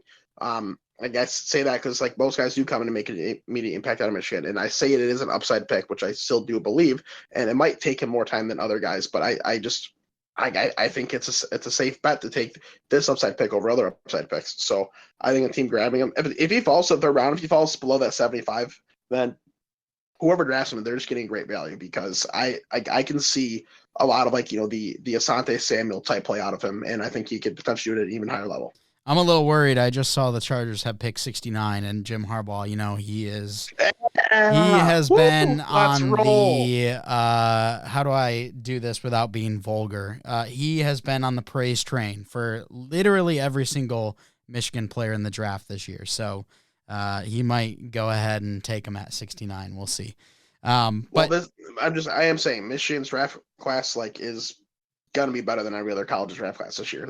I guess say that because like most guys do come in and make an immediate impact out of Michigan, and I say it is an upside pick, which I still do believe, and it might take him more time than other guys, but I think it's a safe bet to take this upside pick over other upside picks. So I think a team grabbing him, if he falls to the third round, if he falls below that 75, then whoever drafts him, they're just getting great value because I can see a lot of the Asante Samuel type play out of him, and I think he could potentially do it at an even higher level. I'm a little worried. I just saw the Chargers have pick 69, and Jim Harbaugh, he has Woo, been let's on roll. the how do I do this without being vulgar? He has been on the praise train for literally every single Michigan player in the draft this year. So he might go ahead and take him at 69. We'll see. Well, But I am saying Michigan's draft class is gonna be better than every other college draft class this year.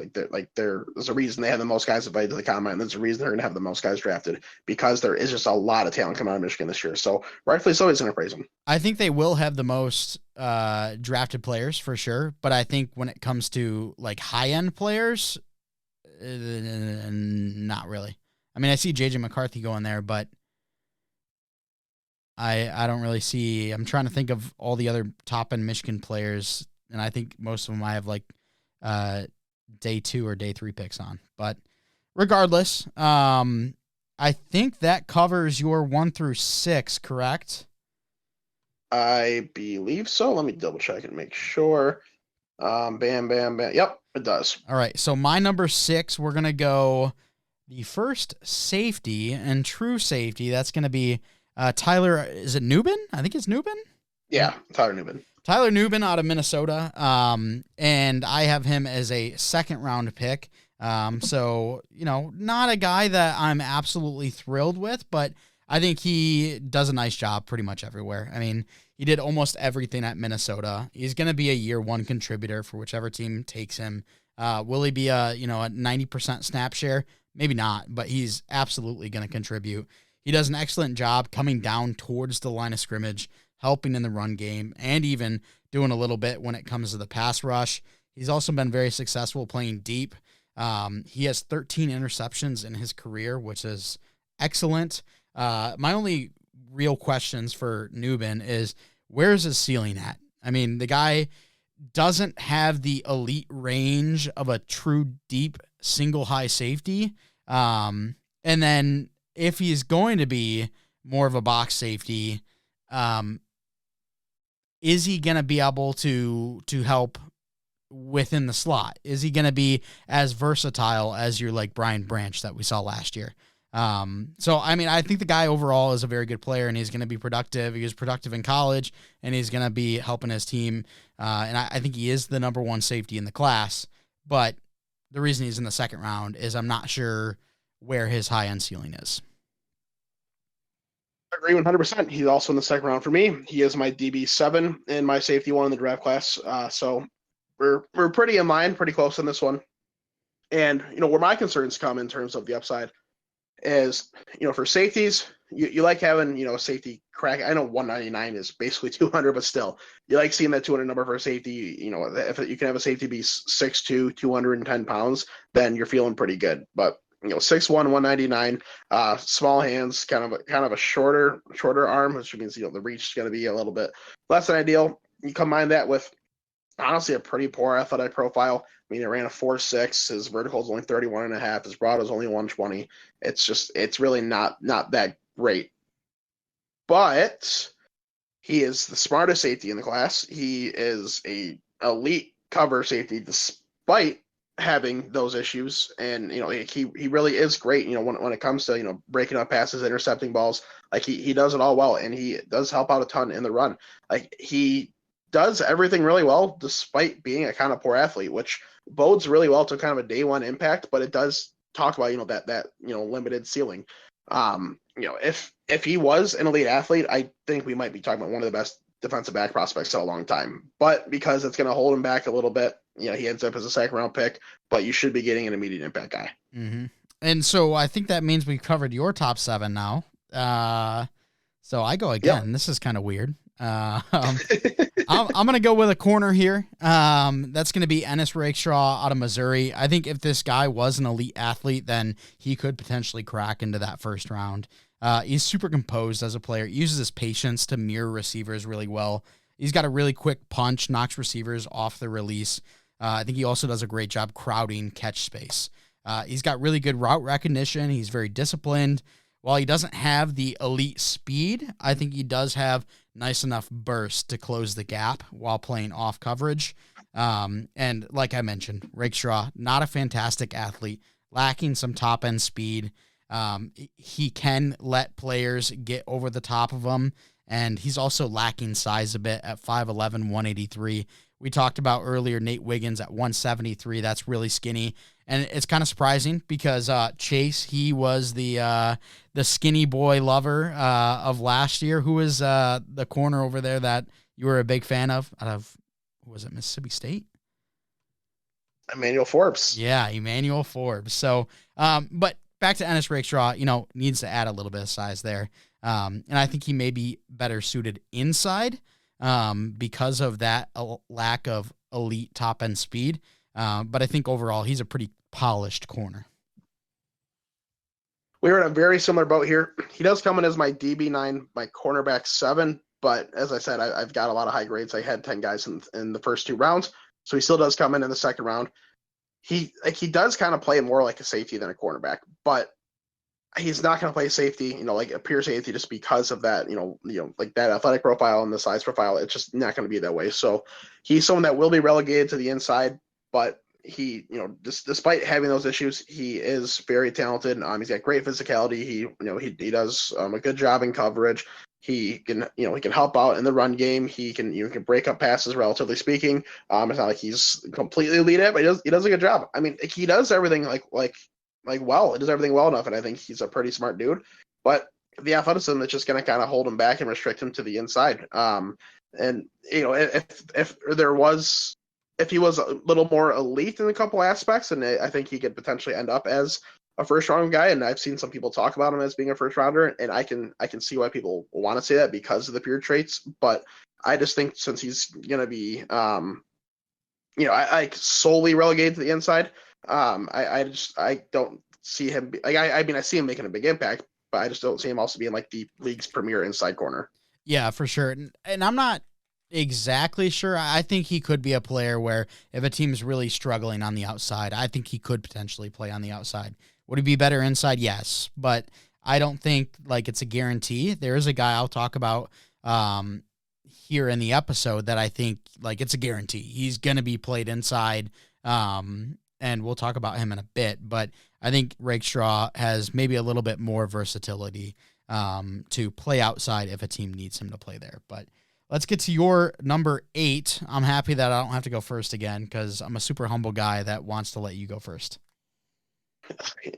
There's a reason they have the most guys invited to the combine. There's a reason they're gonna have the most guys drafted because there is just a lot of talent coming out of Michigan this year. So rightfully so, he's gonna praise them. I think they will have the most drafted players for sure. But I think when it comes to like high end players, not really. I mean, I see JJ McCarthy going there, but I don't really see. I'm trying to think of all the other top end Michigan players, and I think most of them I have like uh, day 2 or day 3 picks on. But regardless, I think that covers your 1 through 6, correct? I believe so. Let me double check and make sure. Bam, bam, bam. Yep, it does. All right. So my number 6, we're gonna go the first safety and true safety. That's gonna be Tyler. Is it Nubin? I think it's Nubin. Yeah, Tyler Newman. Tyler Nubin out of Minnesota. And I have him as a second round pick. So, not a guy that I'm absolutely thrilled with, but I think he does a nice job pretty much everywhere. I mean, he did almost everything at Minnesota. He's going to be a year 1 contributor for whichever team takes him. Will he be a 90% snap share? Maybe not, but he's absolutely going to contribute. He does an excellent job coming down towards the line of scrimmage, helping in the run game, and even doing a little bit when it comes to the pass rush. He's also been very successful playing deep. He has 13 interceptions in his career, which is excellent. My only real questions for Nubin is where's his ceiling at? I mean, the guy doesn't have the elite range of a true deep single high safety. And then if he's going to be more of a box safety, um, is he going to be able to help within the slot? Is he going to be as versatile as your like Brian Branch that we saw last year? So I mean, I think the guy overall is a very good player, and he's going to be productive. He was productive in college, and he's going to be helping his team. And I think he is the number 1 safety in the class. But the reason he's in the second round is I'm not sure where his high end ceiling is. I agree 100%. He's also in the second round for me. He is my DB7 and my safety 1 in the draft class. So we're pretty in line, pretty close on this one. And where my concerns come in terms of the upside is, for safeties, you like having, a safety crack. I know 199 is basically 200, but still, you like seeing that 200 number for a safety. If you can have a safety be 6'2", 210 pounds, then you're feeling pretty good. But 6'1", 199, small hands, kind of a shorter arm, which means the reach is going to be a little bit less than ideal. You combine that with honestly a pretty poor athletic profile. I mean, it ran a 4.6. His vertical is only 31 and a half. His broad is only 120. It's really not that great. But he is the smartest safety in the class. He is a elite cover safety despite having those issues. And, he really is great, when it comes to, breaking up passes, intercepting balls. Like he does it all well, and he does help out a ton in the run. Like he does everything really well despite being a kind of poor athlete, which bodes really well to kind of a day 1 impact, but it does talk about, that limited ceiling. If he was an elite athlete, I think we might be talking about one of the best defensive back prospects in a long time. But because it's going to hold him back a little bit, he ends up as a second round pick. But you should be getting an immediate impact guy. Mm-hmm. And so I think that means we've covered your top 7 now. So I go Yep. again. This is kind of weird. I'm going to go with a corner here. That's going to be Ennis Rakestraw out of Missouri. I think if this guy was an elite athlete, then he could potentially crack into that first round. He's super composed as a player. He uses his patience to mirror receivers really well. He's got a really quick punch, knocks receivers off the release. I think he also does a great job crowding catch space. He's got really good route recognition. He's very disciplined. While he doesn't have the elite speed, I think he does have nice enough burst to close the gap while playing off coverage. And like I mentioned, Rakestraw, not a fantastic athlete, lacking some top end speed. He can let players get over the top of him, and he's also lacking size a bit at 5'11", 183. We talked about earlier Nate Wiggins at 173. That's really skinny. And it's kind of surprising because Chase, he was the skinny boy lover of last year. Who was the corner over there that you were a big fan of out of, was it Mississippi State? Emmanuel Forbes. Yeah, Emmanuel Forbes. So, but back to Ennis Rakestraw, needs to add a little bit of size there. And I think he may be better suited inside because of that lack of elite top end speed. But I think overall he's a pretty polished corner. We were in a very similar boat here. He does come in as my DB9, my cornerback 7, but as I said, I've got a lot of high grades. I had 10 guys in the first 2 rounds, so he still does come in the second round. He does kind of play more like a safety than a cornerback, but he's not going to play safety, like a pure safety, just because of that, like that athletic profile and the size profile. It's just not going to be that way. So he's someone that will be relegated to the inside, but he, despite having those issues, he is very talented. He's got great physicality. He does a good job in coverage. He can, he can help out in the run game. He can, can break up passes, relatively speaking. It's not like he's completely elite at, but he does a good job. I mean, he does everything well. He does everything well enough, and I think he's a pretty smart dude. But the athleticism is just going to kind of hold him back and restrict him to the inside. And if he was a little more elite in a couple aspects, and I think he could potentially end up as a first round guy. And I've seen some people talk about him as being a first rounder, and I can see why people want to say that because of the pure traits. But I just think since he's going to be, I solely relegated to the inside. I don't see him. I see him making a big impact, but I just don't see him also being like the league's premier inside corner. Yeah, for sure. And I'm not exactly sure. I think he could be a player where if a team's really struggling on the outside, I think he could potentially play on the outside. Would he be better inside? Yes, but I don't think like it's a guarantee. There is a guy I'll talk about here in the episode that I think like it's a guarantee. He's going to be played inside. And we'll talk about him in a bit, but I think Rakestraw has maybe a little bit more versatility to play outside if a team needs him to play there. But let's get to your number 8. I'm happy that I don't have to go first again because I'm a super humble guy that wants to let you go first.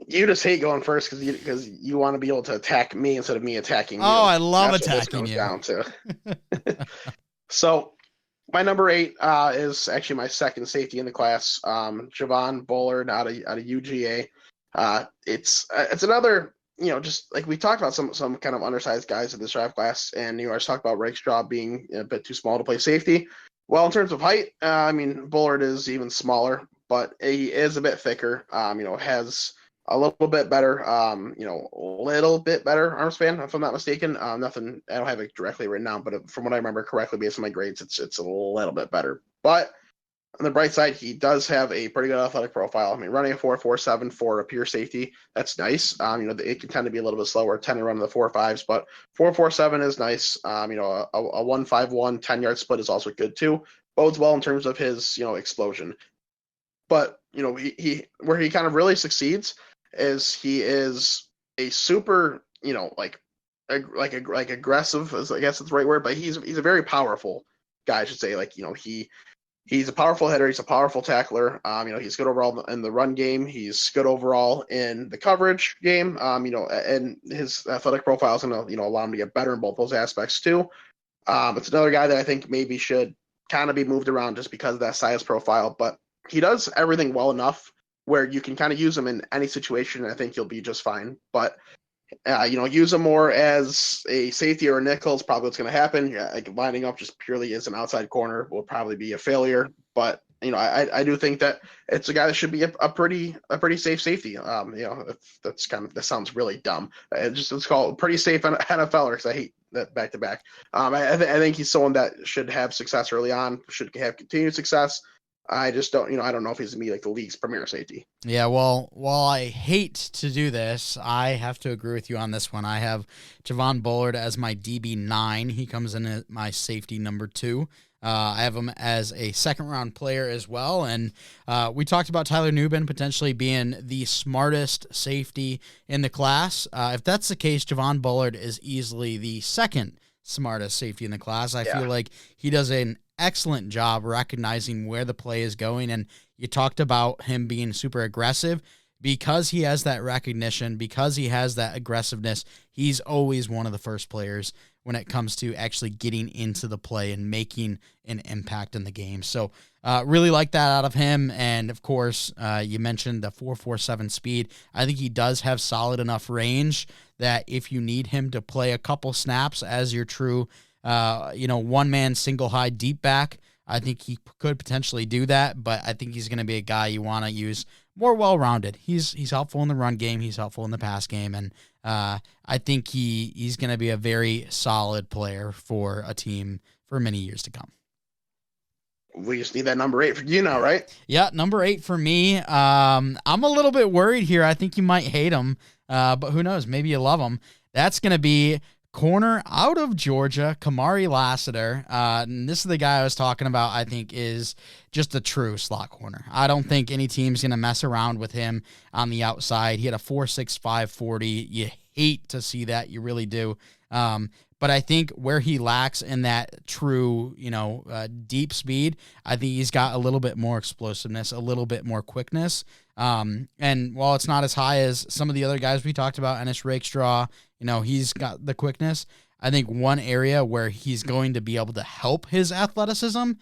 You just hate going first because you want to be able to attack me instead of me attacking you. Oh, I love That's attacking you. Down to. So my number 8 is actually my second safety in the class, Javon Bullard out of UGA. It's another, just like we talked about some kind of undersized guys in this draft class, and I just talked about Rakestraw being a bit too small to play safety. Well, in terms of height, Bullard is even smaller, but he is a bit thicker. Has a little bit better, arm span, if I'm not mistaken. Nothing, I don't have it directly written down, but from what I remember correctly, based on my grades, it's a little bit better. But on the bright side, he does have a pretty good athletic profile. Running a 4.47 for a pure safety, that's nice. It can tend to be a little bit slower, tend to run the 4.5s, but 4.47 is nice. A 1.51 10-yard split is also good too. Bodes well in terms of his, explosion. But he where he kind of really succeeds is he is a super, aggressive, I guess it's the right word, but he's a very powerful guy, I should say. He's a powerful hitter. He's a powerful tackler. He's good overall in the run game. He's good overall in the coverage game. And his athletic profile is going to, allow him to get better in both those aspects too. It's another guy that I think maybe should kind of be moved around just because of that size profile, but he does everything well enough where you can kind of use him in any situation. And I think he'll be just fine. But use him more as a safety or a nickel is probably what's going to happen. Yeah, like lining up just purely as an outside corner will probably be a failure. But I do think that it's a guy that should be a pretty safe safety. That sounds really dumb. Let's call it pretty safe NFLer because I hate that back to back. I think he's someone that should have success early on, should have continued success. I just don't, I don't know if he's going to be like the league's premier safety. Yeah, well, while I hate to do this, I have to agree with you on this one. I have Javon Bullard as my DB9. He comes in at my safety number 2. I have him as a second-round player as well, and we talked about Tyler Nubin potentially being the smartest safety in the class. If that's the case, Javon Bullard is easily the second smartest safety in the class. I feel like he does an excellent job recognizing where the play is going, and you talked about him being super aggressive. Because he has that recognition, because he has that aggressiveness, he's always one of the first players when it comes to actually getting into the play and making an impact in the game. So really like that out of him. And of course, you mentioned the 4.47 speed. I think he does have solid enough range that if you need him to play a couple snaps as your true one-man single high deep back, I think he could potentially do that, but I think he's going to be a guy you want to use more well-rounded. He's helpful in the run game. He's helpful in the pass game, and I think he's going to be a very solid player for a team for many years to come. We just need that number 8 for you now, right? Yeah, number 8 for me. I'm a little bit worried here. I think you might hate him, but who knows? Maybe you love him. That's going to be corner out of Georgia, Kamari Lassiter. And this is the guy I was talking about, I think, is just a true slot corner. I don't think any team's going to mess around with him on the outside. He had a 4.65 40. You hate to see that. You really do. But I think where he lacks in that true, deep speed, I think he's got a little bit more explosiveness, a little bit more quickness. And while it's not as high as some of the other guys we talked about, Ennis Rakestraw, he's got the quickness. I think one area where he's going to be able to help his athleticism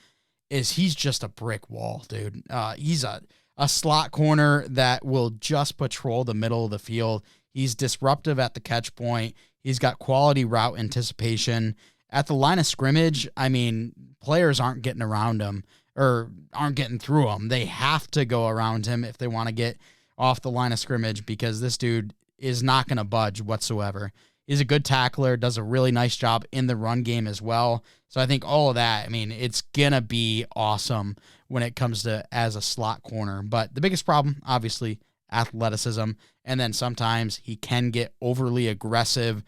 is he's just a brick wall, dude. He's a slot corner that will just patrol the middle of the field. He's disruptive at the catch point. He's got quality route anticipation. At the line of scrimmage, I mean, players aren't getting around him or aren't getting through him. They have to go around him if they want to get off the line of scrimmage because this dude is not going to budge whatsoever. He's a good tackler, does a really nice job in the run game as well. So I think all of that, I mean, it's going to be awesome when it comes to as a slot corner. But the biggest problem, obviously, athleticism. And then sometimes he can get overly aggressive.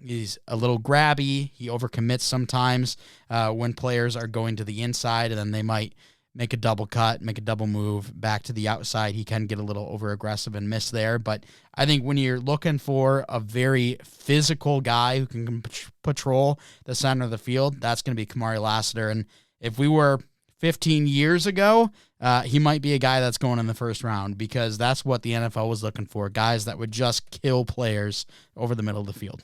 He's a little grabby. He overcommits sometimes when players are going to the inside, and then they might make a double cut, make a double move back to the outside. He can get a little over aggressive and miss there. But I think when you're looking for a very physical guy who can patrol the center of the field, that's going to be Kamari Lassiter. And if we were 15 years ago, he might be a guy that's going in the first round because that's what the NFL was looking for, guys that would just kill players over the middle of the field.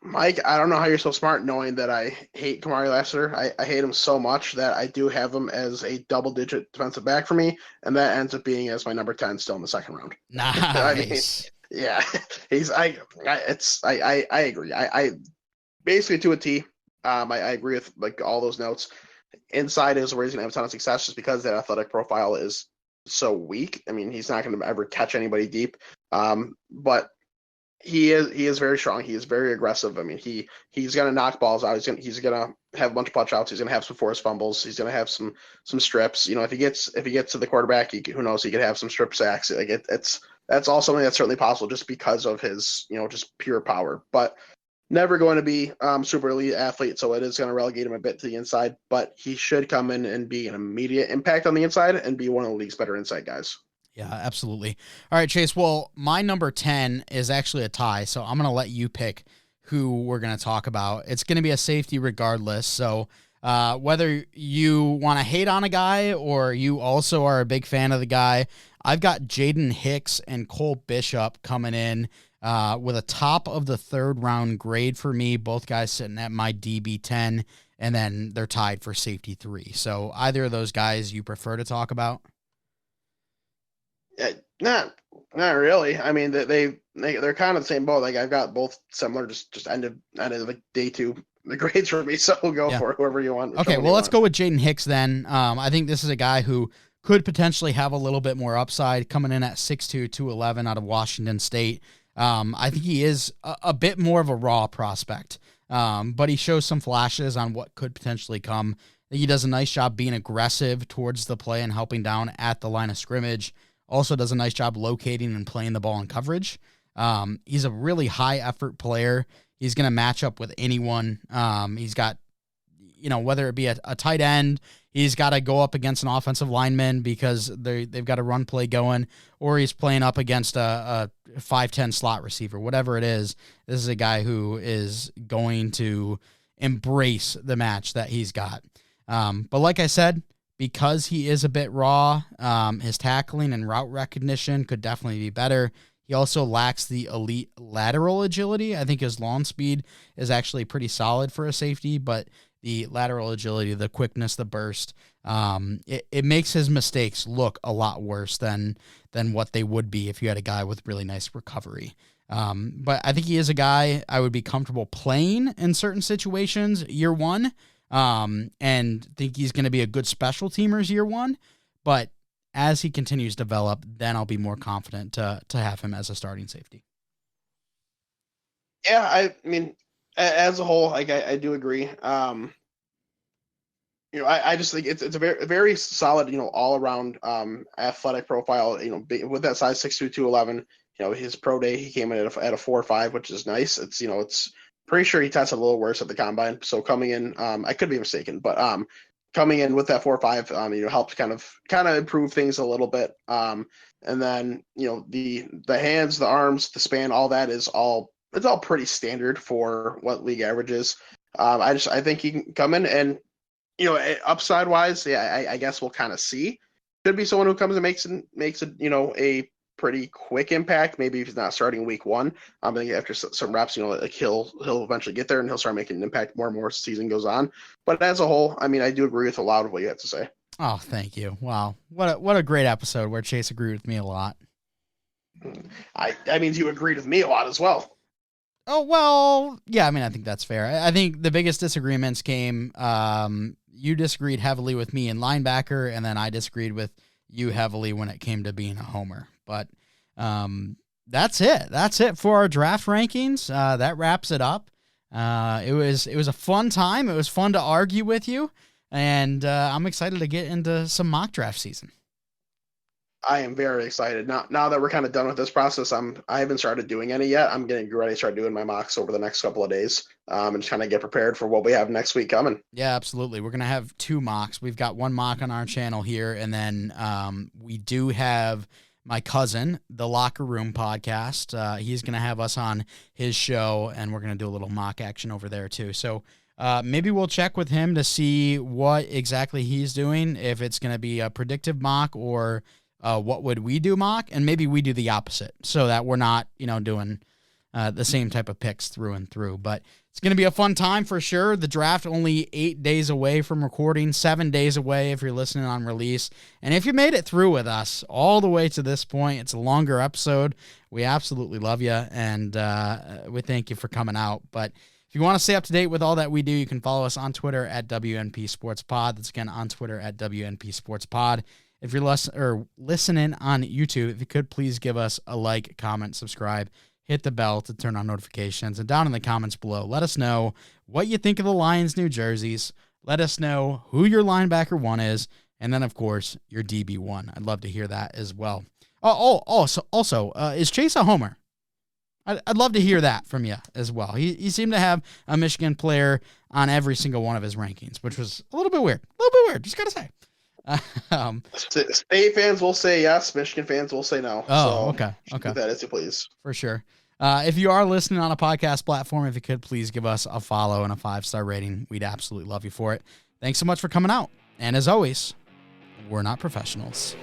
Mike, I don't know how you're so smart knowing that I hate Kamari Lassiter. I hate him so much that I do have him as a double-digit defensive back for me, and that ends up being as my number 10 still in the second round. Nice. Yeah, I agree. I basically to a T. I agree with like all those notes. Inside is where he's gonna have a ton of success just because that athletic profile is so weak. I mean, he's not gonna ever catch anybody deep. But he is very strong. He is very aggressive. I mean, he's gonna knock balls out. He's gonna have a bunch of punch outs. He's gonna have some forced fumbles. He's gonna have some strips. If he gets to the quarterback, who knows? He could have some strip sacks. Like that's all something that's certainly possible just because of his just pure power. But never going to be super elite athlete, so it is going to relegate him a bit to the inside. But he should come in and be an immediate impact on the inside and be one of the league's better inside guys. Yeah, absolutely. All right, Chase. Well, my number 10 is actually a tie, so I'm going to let you pick who we're going to talk about. It's going to be a safety regardless. So Whether you want to hate on a guy or you also are a big fan of the guy, I've got Jaden Hicks and Cole Bishop coming in with a top of the third round grade for me. Both guys sitting at my DB10, and then they're tied for safety 3. So either of those guys you prefer to talk about? Yeah, not really. I mean, they're kind of the same boat. Like I've got both similar, just end of like day 2 the grades for me. So go for it, whoever you want. Okay, well, let's go with Jaden Hicks then. I think this is a guy who could potentially have a little bit more upside, coming in at 6'2", 211 out of Washington State. I think he is a bit more of a raw prospect, but he shows some flashes on what could potentially come. I think he does a nice job being aggressive towards the play and helping down at the line of scrimmage. Also does a nice job locating and playing the ball in coverage. He's a really high effort player. He's going to match up with anyone. He's got, whether it be a tight end, he's got to go up against an offensive lineman because they've got a run play going, or he's playing up against a 5'10" slot receiver, whatever it is. This is a guy who is going to embrace the match that he's got. But like I said, because he is a bit raw, his tackling and route recognition could definitely be better. He also lacks the elite lateral agility. I think his lawn speed is actually pretty solid for a safety, but the lateral agility, the quickness, the burst, it makes his mistakes look a lot worse than what they would be if you had a guy with really nice recovery. But I think he is a guy I would be comfortable playing in certain situations year one, and think he's going to be a good special teamers year one. But as he continues to develop, then I'll be more confident to have him as a starting safety. Yeah, I mean, as a whole, like I do agree. I just think it's a very solid, all around athletic profile. With that size 6'2", 211, his pro day he came in at a 4.5, which is nice. It's pretty sure he tested a little worse at the combine. So coming in, I could be mistaken, but coming in with that 4.5, helped kind of improve things a little bit. And then, the hands, the arms, the span, all that it's all pretty standard for what league average is. I think he can come in and, upside wise, yeah, I guess we'll kind of see. Could be someone who comes and makes a pretty quick impact. Maybe if he's not starting week 1, I think after some reps, like he'll eventually get there and he'll start making an impact more and more as the season goes on. But as a whole, I mean, I do agree with a lot of what you have to say. Oh, thank you. Wow. What a great episode where Chase agreed with me a lot. That means you agreed with me a lot as well. Oh, well, yeah, I mean, I think that's fair. I think the biggest disagreements came, you disagreed heavily with me in linebacker, and then I disagreed with you heavily when it came to being a homer. But that's it. That's it for our draft rankings. That wraps it up. It was a fun time. It was fun to argue with you, and I'm excited to get into some mock draft season. I am very excited. Now that we're kind of done with this process, I haven't started doing any yet. I'm getting ready to start doing my mocks over the next couple of days, and just kind of get prepared for what we have next week coming. Yeah, absolutely. We're going to have 2 mocks. We've got 1 mock on our channel here, and then we do have my cousin, the Locker Room podcast. He's going to have us on his show, and we're going to do a little mock action over there too. So maybe we'll check with him to see what exactly he's doing, if it's going to be a predictive mock or what would we do mock, and maybe we do the opposite so that we're not, doing the same type of picks through and through. But it's going to be a fun time for sure. The draft only 8 days away from recording, 7 days away if you're listening on release. And if you made it through with us all the way to this point, it's a longer episode. We absolutely love you, and we thank you for coming out. But if you want to stay up to date with all that we do, you can follow us on Twitter at WNP Sports Pod. That's again on Twitter at WNP Sports Pod. If you're listening on YouTube, if you could please give us a like, comment, subscribe, hit the bell to turn on notifications, and down in the comments below, let us know what you think of the Lions' new jerseys. Let us know who your linebacker 1 is, and then, of course, your DB 1. I'd love to hear that as well. Also, is Chase a homer? I'd love to hear that from you as well. He seemed to have a Michigan player on every single one of his rankings, which was a little bit weird. Just got to say. State fans will say yes. Michigan fans will say no. Oh, so okay. Do that as you please. For sure. If you are listening on a podcast platform, if you could please give us a follow and a 5-star rating, we'd absolutely love you for it. Thanks so much for coming out. And as always, we're not professionals.